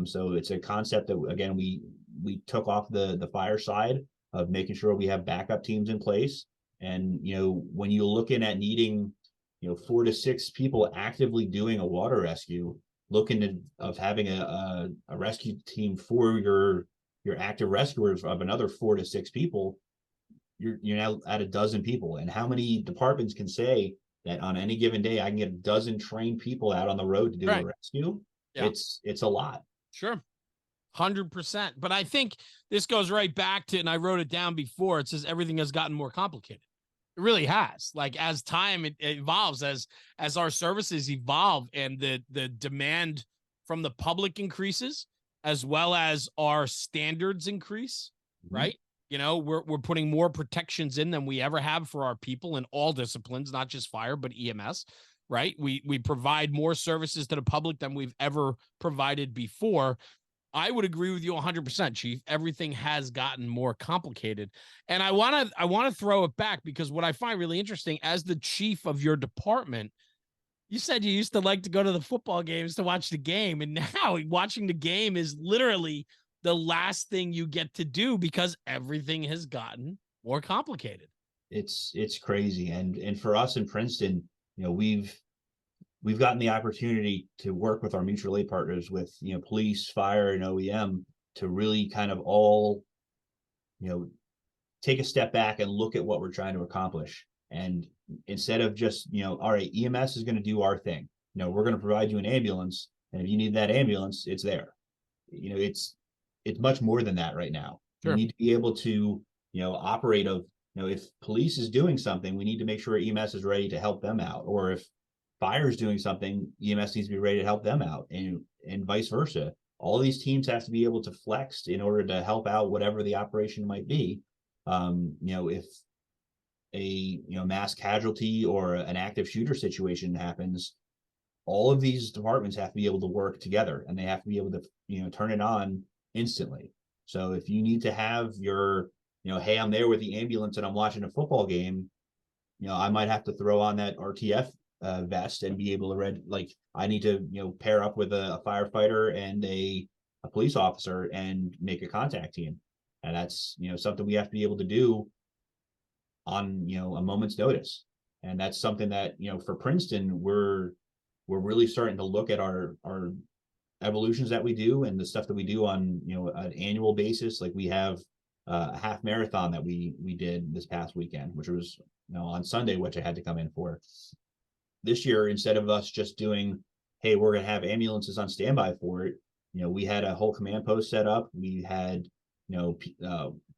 So it's a concept that, again, we took off the fire side of making sure we have backup teams in place. And, when you're looking at needing, 4 to 6 people actively doing a water rescue, of having a rescue team for your active rescuers of another 4 to 6 people, you're now at a dozen people. And how many departments can say that on any given day I can get a dozen trained people out on the road to do a rescue? Yeah. It's a lot. Sure. 100%. But I think this goes right back to, and I wrote it down before, it says everything has gotten more complicated. It really has. Like, as time it evolves, as our services evolve and the demand from the public increases, as well as our standards increase, right? We're putting more protections in than we ever have for our people in all disciplines, not just fire, but EMS, right? We provide more services to the public than we've ever provided before. I would agree with you 100%, Chief. Everything has gotten more complicated. And I want to throw it back, because what I find really interesting, as the chief of your department, you said you used to like to go to the football games to watch the game. And now watching the game is literally the last thing you get to do because everything has gotten more complicated. It's crazy. And for us in Princeton, we've gotten the opportunity to work with our mutual aid partners with, police, fire, and OEM to really kind of all, take a step back and look at what we're trying to accomplish. And instead of just, all right, EMS is going to do our thing. We're going to provide you an ambulance. And if you need that ambulance, it's there. It's much more than that right now. Sure. You need to be able to, operate if police is doing something, we need to make sure EMS is ready to help them out. Or if fire is doing something, EMS needs to be ready to help them out, and vice versa. All these teams have to be able to flex in order to help out whatever the operation might be. If a mass casualty or an active shooter situation happens, all of these departments have to be able to work together, and they have to be able to turn it on instantly. So if you need to have your hey, I'm there with the ambulance and I'm watching a football game, I might have to throw on that RTF vest and be able to I need to pair up with a firefighter and a police officer and make a contact team. And that's something we have to be able to do on a moment's notice. And that's something that for Princeton, we're really starting to look at our evolutions that we do and the stuff that we do on an annual basis. Like, we have a half marathon that we did this past weekend, which was on Sunday, which I had to come in for. This year, instead of us just doing, hey, we're going to have ambulances on standby for it, we had a whole command post set up. We had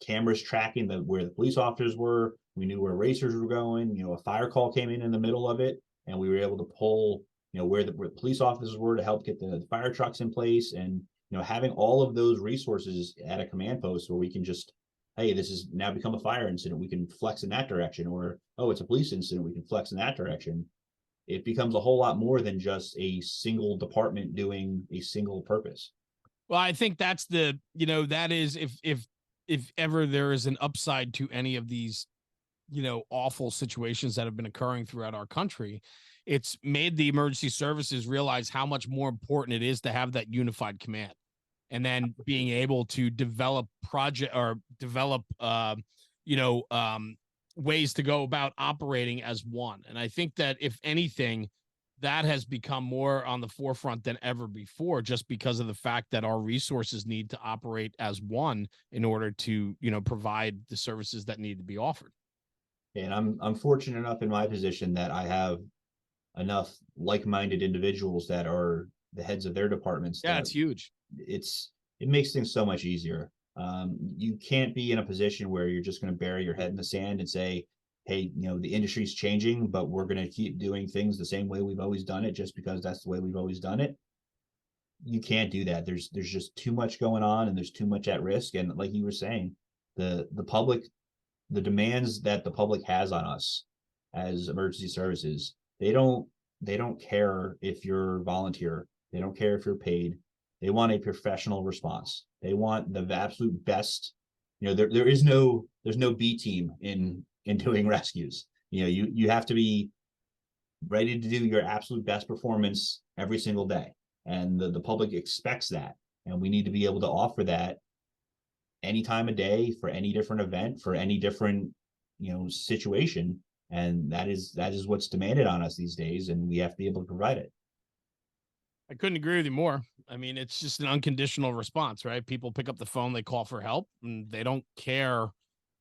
cameras tracking where the police officers were. We knew where racers were going. A fire call came in the middle of it, and we were able to pull where the police officers were to help get the fire trucks in place. And having all of those resources at a command post where we can just, hey, this has now become a fire incident, we can flex in that direction. Or, oh, it's a police incident, we can flex in that direction. It becomes a whole lot more than just a single department doing a single purpose. Well, I think that's that is, if ever there is an upside to any of these, awful situations that have been occurring throughout our country, it's made the emergency services realize how much more important it is to have that unified command, and then being able to develop ways to go about operating as one. And I think that, if anything, that has become more on the forefront than ever before, just because of the fact that our resources need to operate as one in order to, provide the services that need to be offered. And I'm fortunate enough in my position that I have enough like-minded individuals that are the heads of their departments. Yeah, it's huge. It's it makes things so much easier. You can't be in a position where you're just going to bury your head in the sand and say, hey, the industry's changing, but we're going to keep doing things the same way we've always done it just because that's the way we've always done it. You can't do that. There's just too much going on, and there's too much at risk. And like you were saying, the public, the demands that the public has on us as emergency services, they don't care if you're volunteer. They don't care if you're paid. They want a professional response. They want the absolute best. There's no B team in doing rescues. You have to be ready to do your absolute best performance every single day. And the public expects that. And we need to be able to offer that any time of day for any different event, for any different, situation. And that is what's demanded on us these days. And we have to be able to provide it. I couldn't agree with you more. I mean, it's just an unconditional response, right? People pick up the phone, they call for help, and they don't care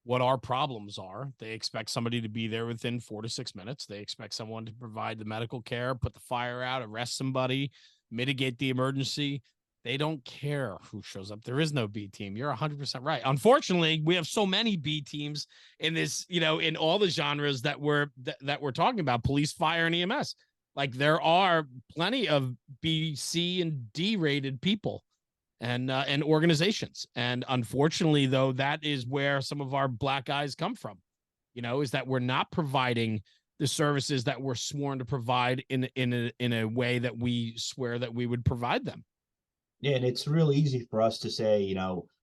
what our problems are. They expect somebody to be there within 4 to 6 minutes. They expect someone to provide the medical care, put the fire out, arrest somebody, mitigate the emergency. They don't care who shows up. There is no B team. You're 100% right. Unfortunately, we have so many B teams in this, in all the genres that we're talking about, police, fire, and EMS. Like, there are plenty of B, C, and D rated people and organizations. And unfortunately, though, that is where some of our black eyes come from, is that we're not providing the services that we're sworn to provide in a way that we swear that we would provide them. Yeah, and it's real easy for us to say,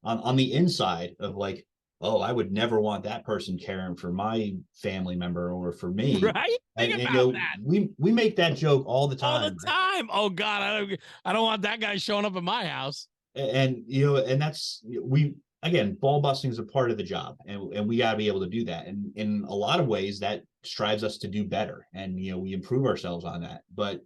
on the inside of like, oh, I would never want that person caring for my family member or for me. Right? Think about that. We make that joke all the time. All the time. Oh God, I don't want that guy showing up at my house. And and that's again, ball busting is a part of the job, and we got to be able to do that. And in a lot of ways, that strives us to do better, and we improve ourselves on that. But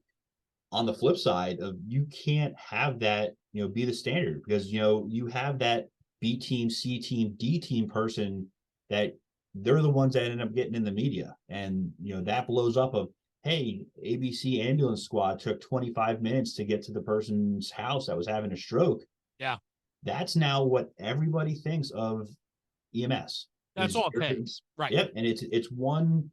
on the flip side of, you can't have that be the standard, because you have that B team, C team, D team person that they're the ones that end up getting in the media, and that blows up of, hey, ABC ambulance squad took 25 minutes to get to the person's house that was having a stroke. Yeah, that's now what everybody thinks of EMS. That's all it pays, right? Yep, and it's one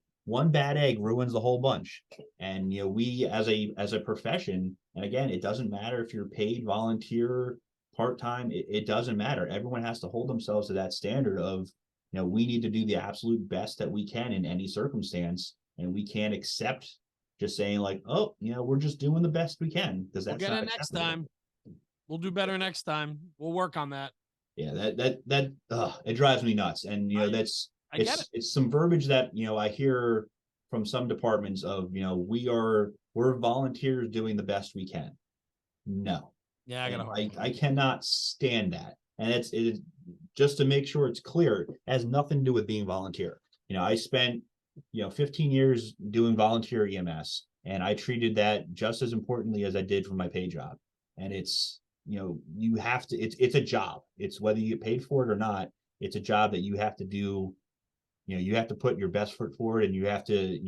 bad egg ruins the whole bunch. And we as a profession, and again, it doesn't matter if you're paid, volunteer, part-time, it doesn't matter. Everyone has to hold themselves to that standard of, we need to do the absolute best that we can in any circumstance, and we can't accept just saying like, oh, we're just doing the best we can, because that's we'll get it next time. We'll do better next time. We'll work on that. Yeah, that it drives me nuts. And it's some verbiage that I hear from some departments of, we're volunteers doing the best we can. No. Yeah, I cannot stand that. And it's just to make sure it's clear, it has nothing to do with being volunteer. I spent 15 years doing volunteer EMS, and I treated that just as importantly as I did for my pay job. And it's you have to, it's a job. It's whether you get paid for it or not, it's a job that you have to do. You have to put your best foot forward, and you have to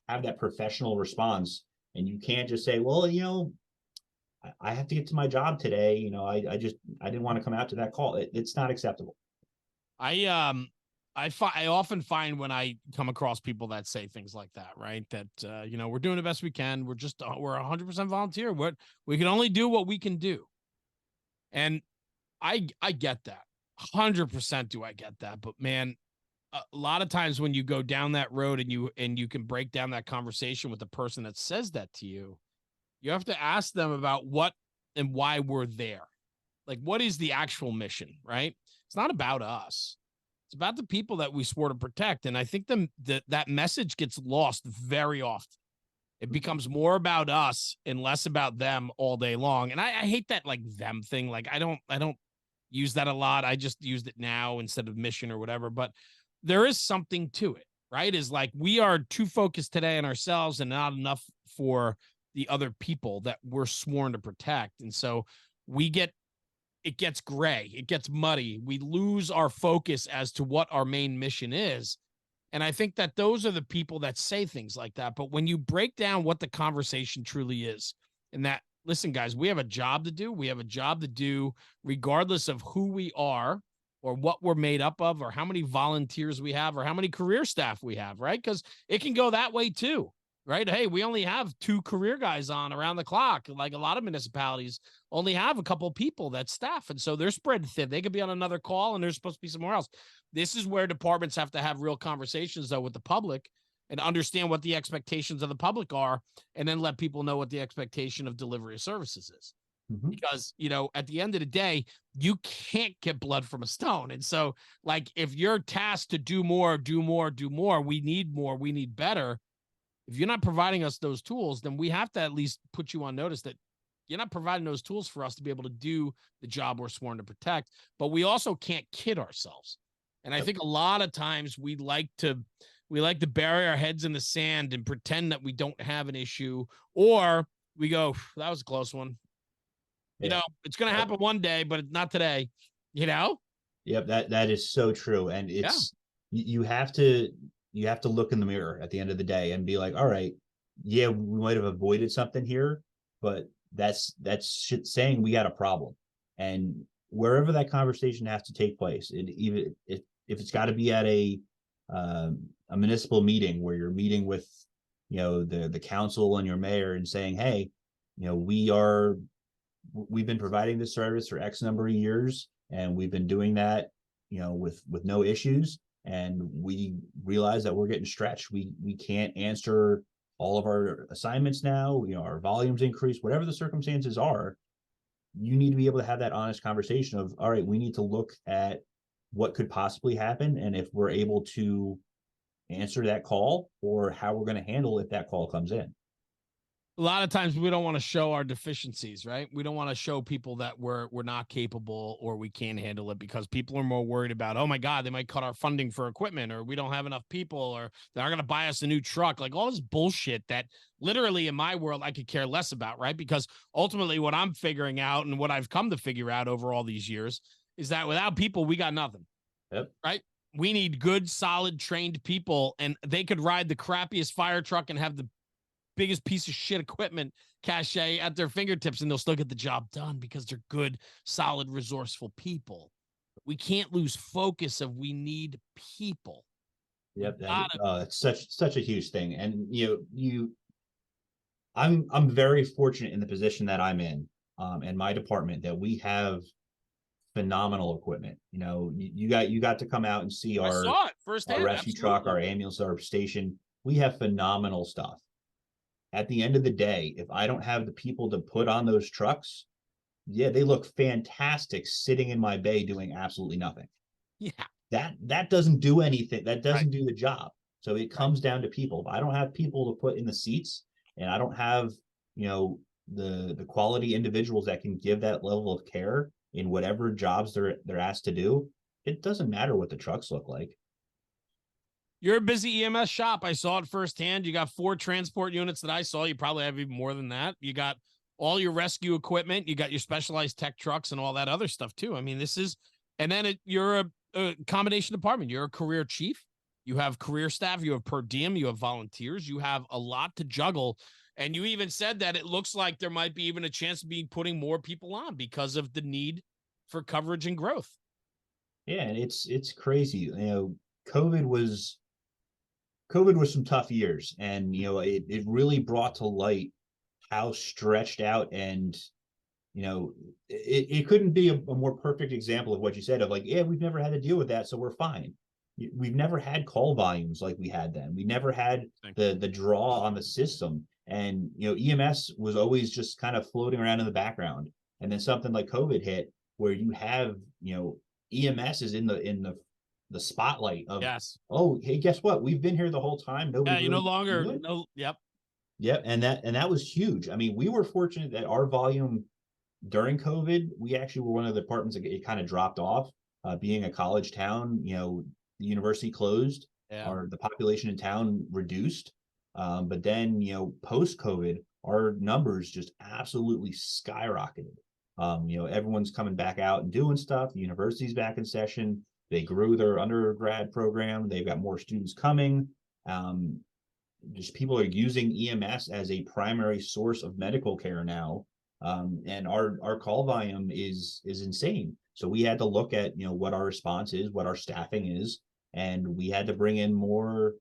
have that professional response. And you can't just say, well, I have to get to my job today. I didn't want to come out to that call. It's not acceptable. I often find when I come across people that say things like that, right? That, we're doing the best we can. We're 100% volunteer. We can only do what we can do. And I get that. 100% do I get that. But man, a lot of times when you go down that road and you can break down that conversation with the person that says that to you, you have to ask them about what and why we're there. Like, what is the actual mission, right? It's not about us. It's about the people that we swore to protect. And I think that message gets lost very often. It becomes more about us and less about them all day long. And I hate that like them thing. Like I don't use that a lot. I just used it now instead of mission or whatever. But there is something to it, right? Is like we are too focused today on ourselves and not enough for the other people that we're sworn to protect. And so it gets gray, it gets muddy. We lose our focus as to what our main mission is. And I think that those are the people that say things like that. But when you break down what the conversation truly is, and that listen, guys, we have a job to do. We have a job to do regardless of who we are or what we're made up of or how many volunteers we have or how many career staff we have, right? Because it can go that way too, right? Hey, we only have 2 career guys on around the clock. Like a lot of municipalities only have a couple people that staff. And so they're spread thin. They could be on another call and they're supposed to be somewhere else. This is where departments have to have real conversations, though, with the public and understand what the expectations of the public are, and then let people know what the expectation of delivery of services is. Mhm. Because, at the end of the day, you can't get blood from a stone. And so, like, if you're tasked to do more, we need more, we need better. If you're not providing us those tools, then we have to at least put you on notice that you're not providing those tools for us to be able to do the job we're sworn to protect. But we also can't kid ourselves. And I think a lot of times we like to bury our heads in the sand and pretend that we don't have an issue, or we go, that was a close one. It's going to happen one day, but not today, Yep. That is so true. And it's, you have to look in the mirror at the end of the day and be like, all right, yeah, we might have avoided something here, but that's saying we got a problem. And wherever that conversation has to take place, even if it's got to be at a municipal meeting where you're meeting with, the council and your mayor and saying, hey, we've been providing this service for X number of years, and we've been doing that, with no issues. And we realize that we're getting stretched. We can't answer all of our assignments now. Our volumes increase, whatever the circumstances are. You need to be able to have that honest conversation of, all right, we need to look at what could possibly happen, and if we're able to answer that call, or how we're going to handle if that call comes in. A lot of times we don't want to show our deficiencies, right? We don't want to show people that we're not capable or we can't handle it, because people are more worried about, oh my God, they might cut our funding for equipment, or we don't have enough people, or they're not going to buy us a new truck. Like all this bullshit that literally in my world I could care less about, right? Because ultimately what I'm figuring out and what I've come to figure out over all these years is that without people, we got nothing. Yep. Right? We need good, solid, trained people, and they could ride the crappiest fire truck and have the biggest piece of shit equipment cachet at their fingertips, and they'll still get the job done because they're good, solid, resourceful people. We can't lose focus of we need people. Yep. It's such a huge thing. And I'm very fortunate in the position that I'm in, and my department, that we have phenomenal equipment. You got to come out and see our rescue truck, our ambulance, our station. We have phenomenal stuff. At the end of the day, if I don't have the people to put on those trucks, they look fantastic sitting in my bay doing absolutely nothing. Yeah. That doesn't do anything. That doesn't do the job. So it comes down to people. If I don't have people to put in the seats, and I don't have, the quality individuals that can give that level of care in whatever jobs they're asked to do, it doesn't matter what the trucks look like. You're a busy EMS shop. I saw it firsthand. You got 4 transport units that I saw. You probably have even more than that. You got all your rescue equipment. You got your specialized tech trucks and all that other stuff too. I mean, and then you're a combination department. You're a career chief. You have career staff. You have per diem. You have volunteers. You have a lot to juggle. And you even said that it looks like there might be even a chance of putting more people on because of the need for coverage and growth. Yeah, and it's crazy. COVID was some tough years, and it really brought to light how stretched out, and it couldn't be a more perfect example of what you said, of like, yeah, we've never had to deal with that, so we're fine. We've never had call volumes like we had then. We never had the draw on the system, and EMS was always just kind of floating around in the background. And then something like COVID hit, where you have EMS is in the spotlight of, yes, oh, hey, guess what? We've been here the whole time. Nobody you no longer no. Yep. And that was huge. I mean, we were fortunate that our volume during COVID, we actually were one of the departments that it kind of dropped off. Being a college town, the university closed, or the population in town reduced. But then, post COVID, our numbers just absolutely skyrocketed. Everyone's coming back out and doing stuff. The university's back in session. They grew their undergrad program. They've got more students coming. Just people are using EMS as a primary source of medical care now, And our call volume is insane. So we had to look at, you know, what our response is, what our staffing is, and we had to bring in more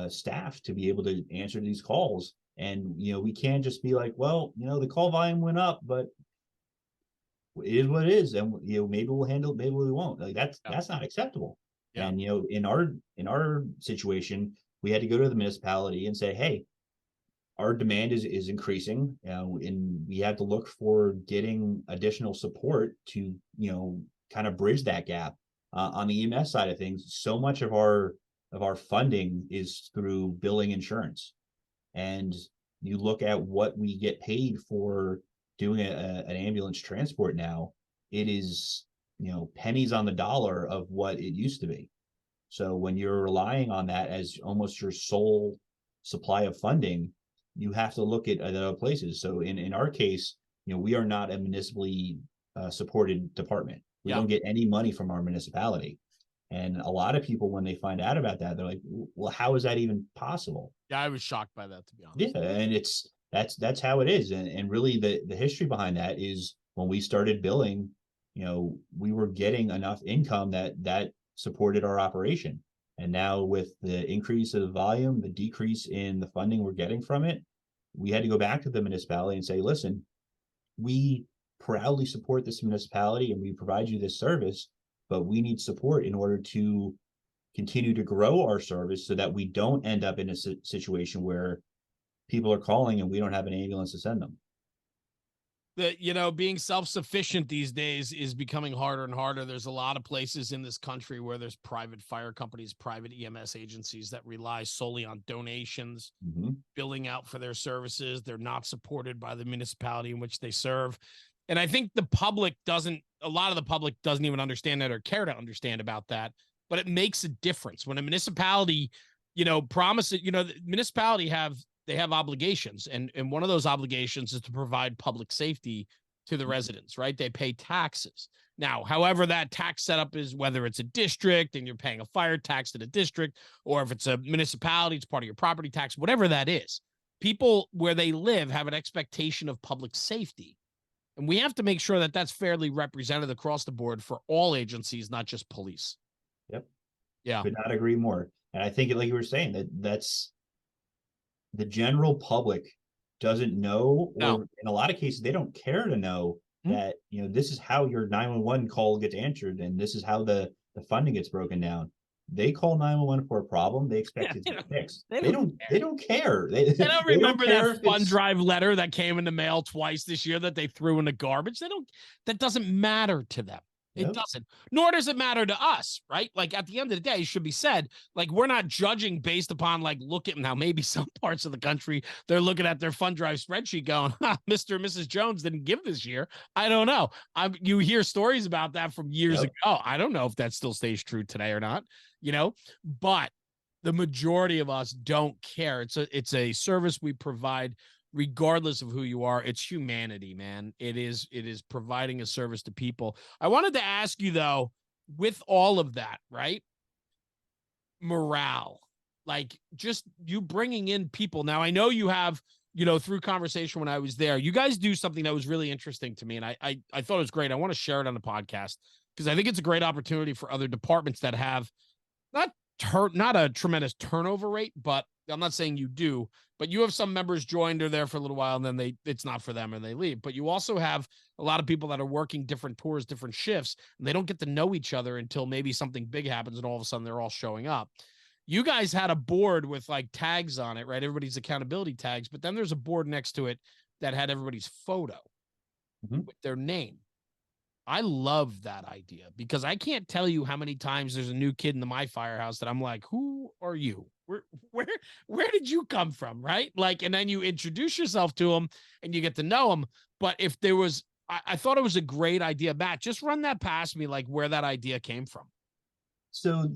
staff to be able to answer these calls. And, you know, we can't just be like, well, you know, the call volume went up, but it is what it is. And, you know, maybe we'll handle it, maybe we won't. Like that's not acceptable. Yeah. And, you know, in our situation, we had to go to the municipality and say, hey, our demand is increasing, and we have to look for getting additional support to, you know, kind of bridge that gap. On the EMS side of things, so much of our funding is through billing insurance, and you look at what we get paid for doing an ambulance transport now, it is, you know, pennies on the dollar of what it used to be. So when you're relying on that as almost your sole supply of funding, you have to look at other places. So in our case, you know, we are not a municipally supported department. We don't get any money from our municipality. And a lot of people, when they find out about that, they're like, well, how is that even possible? Yeah, I was shocked by that, to be honest. Yeah, and that's how it is. And really the history behind that is when we started billing, you know, we were getting enough income that supported our operation. And now with the increase of the volume, the decrease in the funding we're getting from it, we had to go back to the municipality and say, listen, we proudly support this municipality and we provide you this service, but we need support in order to continue to grow our service so that we don't end up in a situation where people are calling and we don't have an ambulance to send them. You know, being self-sufficient these days is becoming harder and harder. There's a lot of places in this country where there's private fire companies, private EMS agencies that rely solely on donations, billing out for their services. They're not supported by the municipality in which they serve. And I think a lot of the public doesn't even understand that or care to understand about that, but it makes a difference when a municipality, you know, promises, you know, the municipality they have obligations, and one of those obligations is to provide public safety to the residents, right? They pay taxes. Now, however that tax setup is, whether it's a district and you're paying a fire tax to the district, or if it's a municipality, it's part of your property tax, whatever that is, people where they live have an expectation of public safety. And we have to make sure that that's fairly represented across the board for all agencies, not just police. Yep. Yeah. Could not agree more. And I think, like you were saying, that's the general public doesn't know, or in a lot of cases, they don't care to know that, you know, this is how your 911 call gets answered, and this is how the funding gets broken down. They call 911 for a problem. They expect it to be fixed. They don't care. They don't remember that fund drive letter that came in the mail twice this year that they threw in the garbage. That doesn't matter to them. It doesn't, nor does it matter to us, right? Like at the end of the day, it should be said, like, we're not judging based upon like, look at now, maybe some parts of the country, they're looking at their fund drive spreadsheet going, Mr. and Mrs. Jones didn't give this year. I don't know. You hear stories about that from years ago. I don't know if that still stays true today or not, you know, but the majority of us don't care. It's a service we provide regardless of who you are. It's humanity, man. It is providing a service to people. I wanted to ask you though, with all of that, right? Morale, like just you bringing in people. Now I know you have, you know, through conversation when I was there, you guys do something that was really interesting to me. And I thought it was great. I want to share it on the podcast because I think it's a great opportunity for other departments that have not a tremendous turnover rate, but I'm not saying you do, but you have some members joined, are there for a little while, and then it's not for them and they leave. But you also have a lot of people that are working different tours, different shifts, and they don't get to know each other until maybe something big happens and all of a sudden they're all showing up. You guys had a board with like tags on it, right? Everybody's accountability tags, but then there's a board next to it that had everybody's photo with their name. I love that idea because I can't tell you how many times there's a new kid in my firehouse that I'm like, who are you? Where did you come from? Right. Like, and then you introduce yourself to them and you get to know them. But if there was, I thought it was a great idea, Matt, just run that past me, like where that idea came from. So,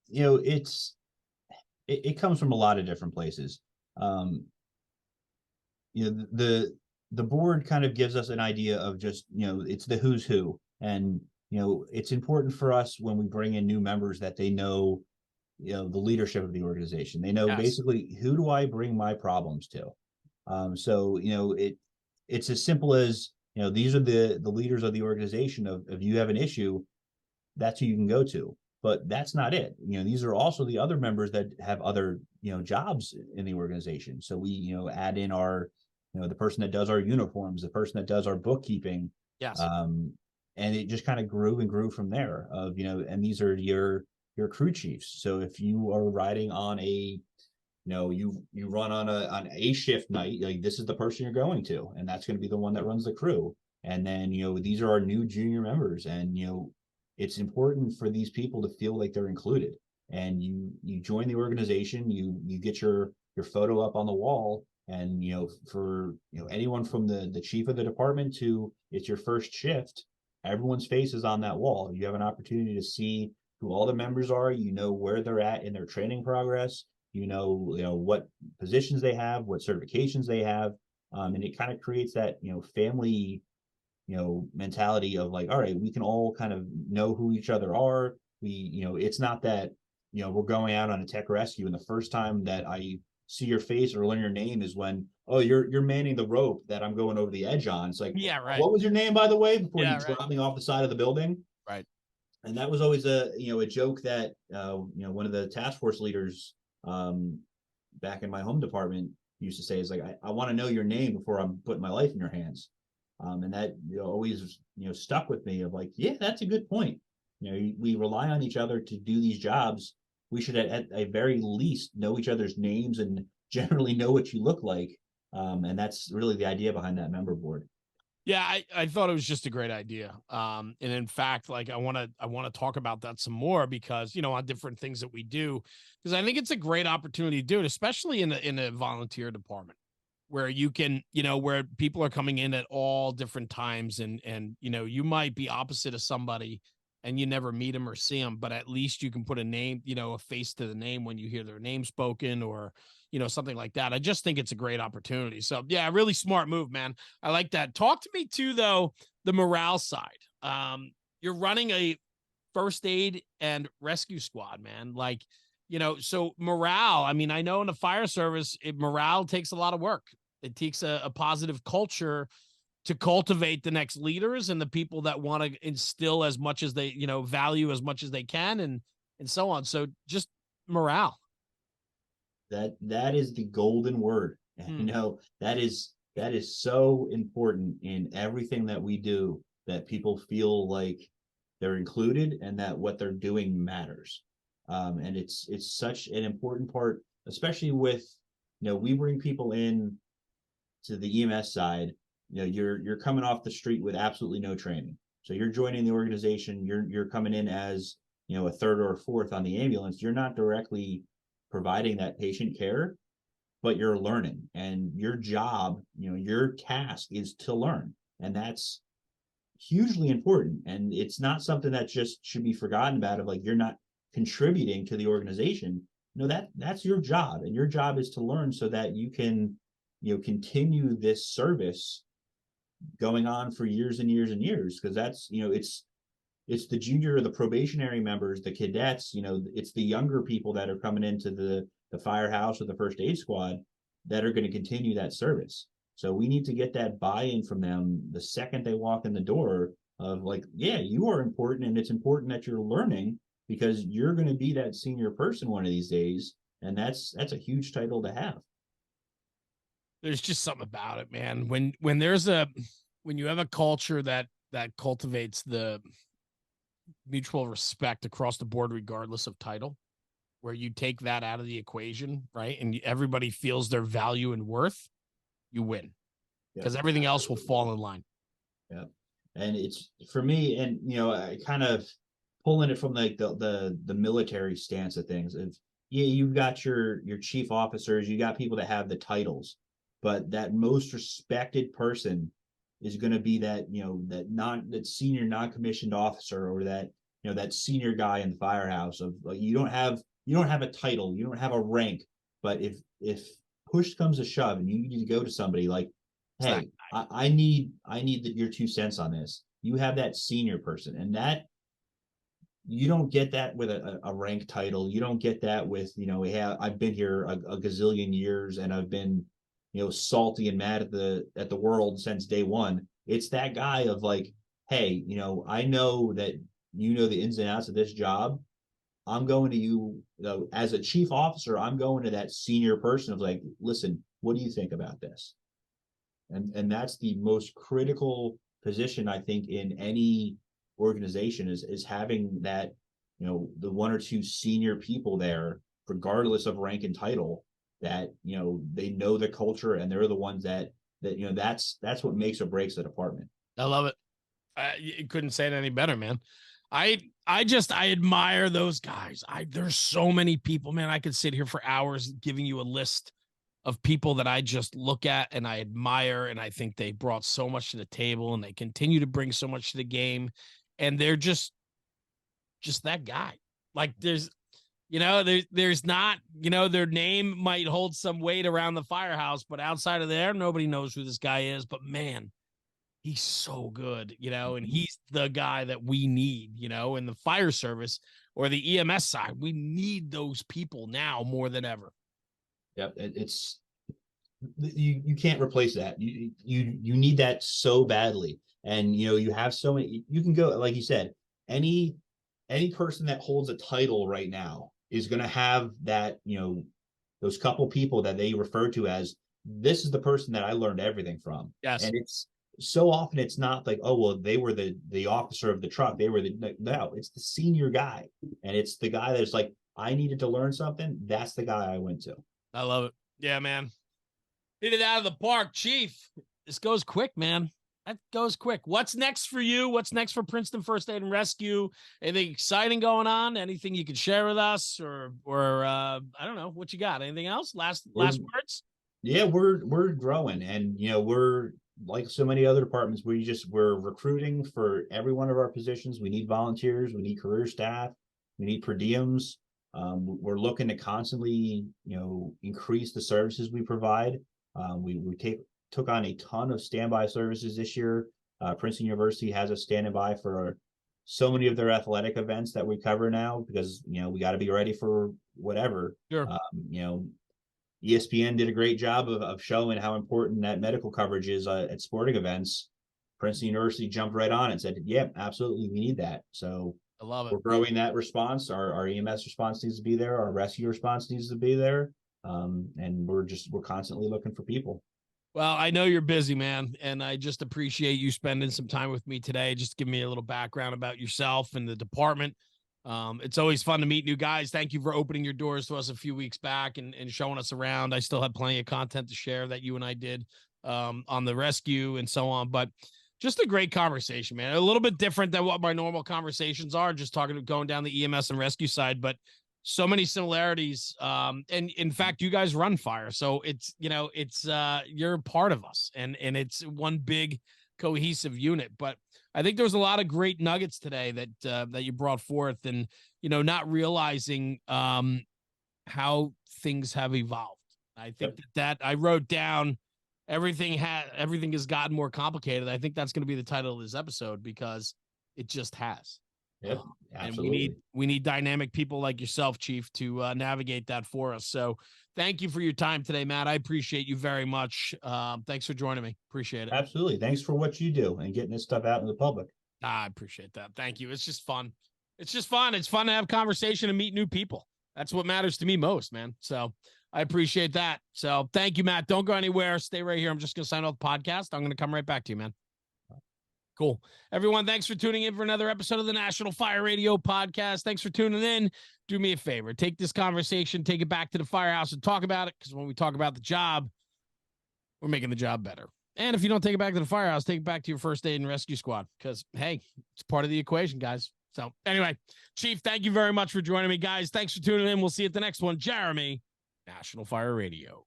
you know, it comes from a lot of different places. You know, the board kind of gives us an idea of just, you know, it's the who's who. And, you know, it's important for us when we bring in new members that they know, you know, the leadership of the organization. They know basically, who do I bring my problems to? So, you know, it's as simple as, these are the leaders of the organization. Of if you have an issue, that's who you can go to. But that's not it. These are also the other members that have other, jobs in the organization. So we, add in our, the person that does our uniforms, the person that does our bookkeeping. Yes. And it just kind of grew and grew from there of, and these are your crew chiefs. So if you are riding on a, you run on a shift night, like this is the person you're going to, and that's going to be the one that runs the crew. And then, these are our new junior members, and, it's important for these people to feel like they're included. And you join the organization, you get your photo up on the wall, and for anyone from the chief of the department to it's your first shift, everyone's face is on that wall. You have an opportunity to see who all the members are, where they're at in their training progress, what positions they have, what certifications they have. And it kind of creates that family mentality of like, all right, we can all kind of know who each other are. It's not that we're going out on a tech rescue and the first time that I see your face or learn your name is when, oh, you're manning the rope that I'm going over the edge on. It's like, yeah, right. What was your name, by the way, before you right. drop me off the side of the building? Right. And that was always a joke that one of the task force leaders back in my home department used to say is like, I want to know your name before I'm putting my life in your hands. And that always stuck with me of like, yeah, that's a good point. We rely on each other to do these jobs. We should at a very least know each other's names and generally know what you look like. And that's really the idea behind that member board. Yeah, I thought it was just a great idea. And in fact, like I want to talk about that some more because, on different things that we do, because I think it's a great opportunity to do it, especially in a volunteer department where you can, where people are coming in at all different times and, you might be opposite of somebody and you never meet them or see them, but at least you can put a name, a face to the name when you hear their name spoken or, something like that. I just think it's a great opportunity. So yeah, really smart move, man. I like that. Talk to me too, though, the morale side. You're running a first aid and rescue squad, man. Like, so morale, I mean, I know in the fire service, morale takes a lot of work. It takes a positive culture to cultivate the next leaders and the people that want to instill as much as they, value as much as they can and so on. So just morale. That is the golden word. That is so important in everything that we do, that people feel like they're included and that what they're doing matters. And it's such an important part, especially with, we bring people in to the EMS side. You're coming off the street with absolutely no training. So you're joining the organization, you're coming in as, a third or a fourth on the ambulance. You're not directly providing that patient care, but you're learning, and your job, your task is to learn. And that's hugely important. And it's not something that just should be forgotten about of like, you're not contributing to the organization. No, that's your job, and your job is to learn so that you can, continue this service going on for years and years and years. Because that's, it's the junior or the probationary members, the cadets, it's the younger people that are coming into the firehouse or the first aid squad that are going to continue that service. So we need to get that buy-in from them the second they walk in the door of like, yeah, you are important, and it's important that you're learning because you're going to be that senior person one of these days. And that's a huge title to have. There's just something about it, man. When you have a culture that cultivates the mutual respect across the board, regardless of title, where you take that out of the equation, right? And everybody feels their value and worth, you win, because everything else will fall in line. Yeah. And it's for me, and I kind of pulling it from like the military stance of things. If you've got your chief officers, you got people that have the titles, but that most respected person is going to be that, that senior non-commissioned officer, or that, that senior guy in the firehouse of like, you don't have a title, you don't have a rank, but if push comes to shove and you need to go to somebody like, hey, I need your 2 cents on this. You have that senior person, and that you don't get that with a rank title. You don't get that with, I've been here a gazillion years and I've been, salty and mad at the world since day one. It's that guy of like, hey, I know that the ins and outs of this job. I'm going to you, as a chief officer, I'm going to that senior person of like, listen, what do you think about this? And that's the most critical position, I think, in any organization is having that, the one or two senior people there, regardless of rank and title, that, they know the culture and they're the ones that that's what makes or breaks the department. I love it. You couldn't say it any better, man. I admire those guys. There's so many people, man. I could sit here for hours giving you a list of people that I just look at and I admire, and I think they brought so much to the table and they continue to bring so much to the game, and they're just that guy. Like there's not, their name might hold some weight around the firehouse, but outside of there, nobody knows who this guy is. But man, he's so good, and he's the guy that we need, in the fire service or the EMS side. We need those people now more than ever. Yep. It's you can't replace that. You need that so badly. And, you have so many, you can go, like you said, any person that holds a title right now is going to have that, those couple people that they refer to as, this is the person that I learned everything from. Yes. And it's so often it's not like, oh, well, they were the officer of the truck. No, it's the senior guy. And it's the guy that's like, I needed to learn something. That's the guy I went to. I love it. Yeah, man. Hit it out of the park, Chief. This goes quick, man. That goes quick. What's next for you? What's next for Princeton First Aid and Rescue? Anything exciting going on? Anything you could share with us, or I don't know what you got. Anything else? Last words? Yeah, we're growing, and we're like so many other departments. We're recruiting for every one of our positions. We need volunteers. We need career staff. We need per diems. We're looking to constantly, increase the services we provide. We took on a ton of standby services this year. Princeton University has us standing by for so many of their athletic events that we cover now because, we got to be ready for whatever. Sure. ESPN did a great job of showing how important that medical coverage is at sporting events. Princeton University jumped right on and said, yeah, absolutely, we need that. So I love it. We're growing that response. Our EMS response needs to be there. Our rescue response needs to be there. And we're constantly looking for people. Well, I know you're busy, man, and I just appreciate you spending some time with me today. Just give me a little background about yourself and the department. It's always fun to meet new guys. Thank you for opening your doors to us a few weeks back and showing us around. I still have plenty of content to share that you and I did on the rescue and so on, but just a great conversation, man. A little bit different than what my normal conversations are, just going down the EMS and rescue side, but so many similarities. And in fact, you guys run fire. So it's, you're part of us and it's one big cohesive unit. But I think there was a lot of great nuggets today that you brought forth and, not realizing how things have evolved. I think that I wrote down everything has gotten more complicated. I think that's going to be the title of this episode because it just has. Yep, absolutely. And we need dynamic people like yourself, Chief, to navigate that for us. So thank you for your time today, Matt. I appreciate you very much. Thanks for joining me. Appreciate it. Absolutely. Thanks for what you do and getting this stuff out in the public. I appreciate that. Thank you. It's just fun. It's fun to have conversation and meet new people. That's what matters to me most, man. So I appreciate that. So thank you, Matt. Don't go anywhere. Stay right here. I'm just going to sign off the podcast. I'm going to come right back to you, man. Cool. Everyone, thanks for tuning in for another episode of the National Fire Radio Podcast. Thanks for tuning in. Do me a favor. Take this conversation, take it back to the firehouse and talk about it, because when we talk about the job, we're making the job better. And if you don't take it back to the firehouse, take it back to your first aid and rescue squad, because, hey, it's part of the equation, guys. So anyway, Chief, thank you very much for joining me, guys. Thanks for tuning in. We'll see you at the next one. Jeremy, National Fire Radio.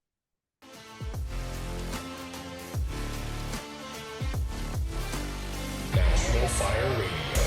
National Fire Radio.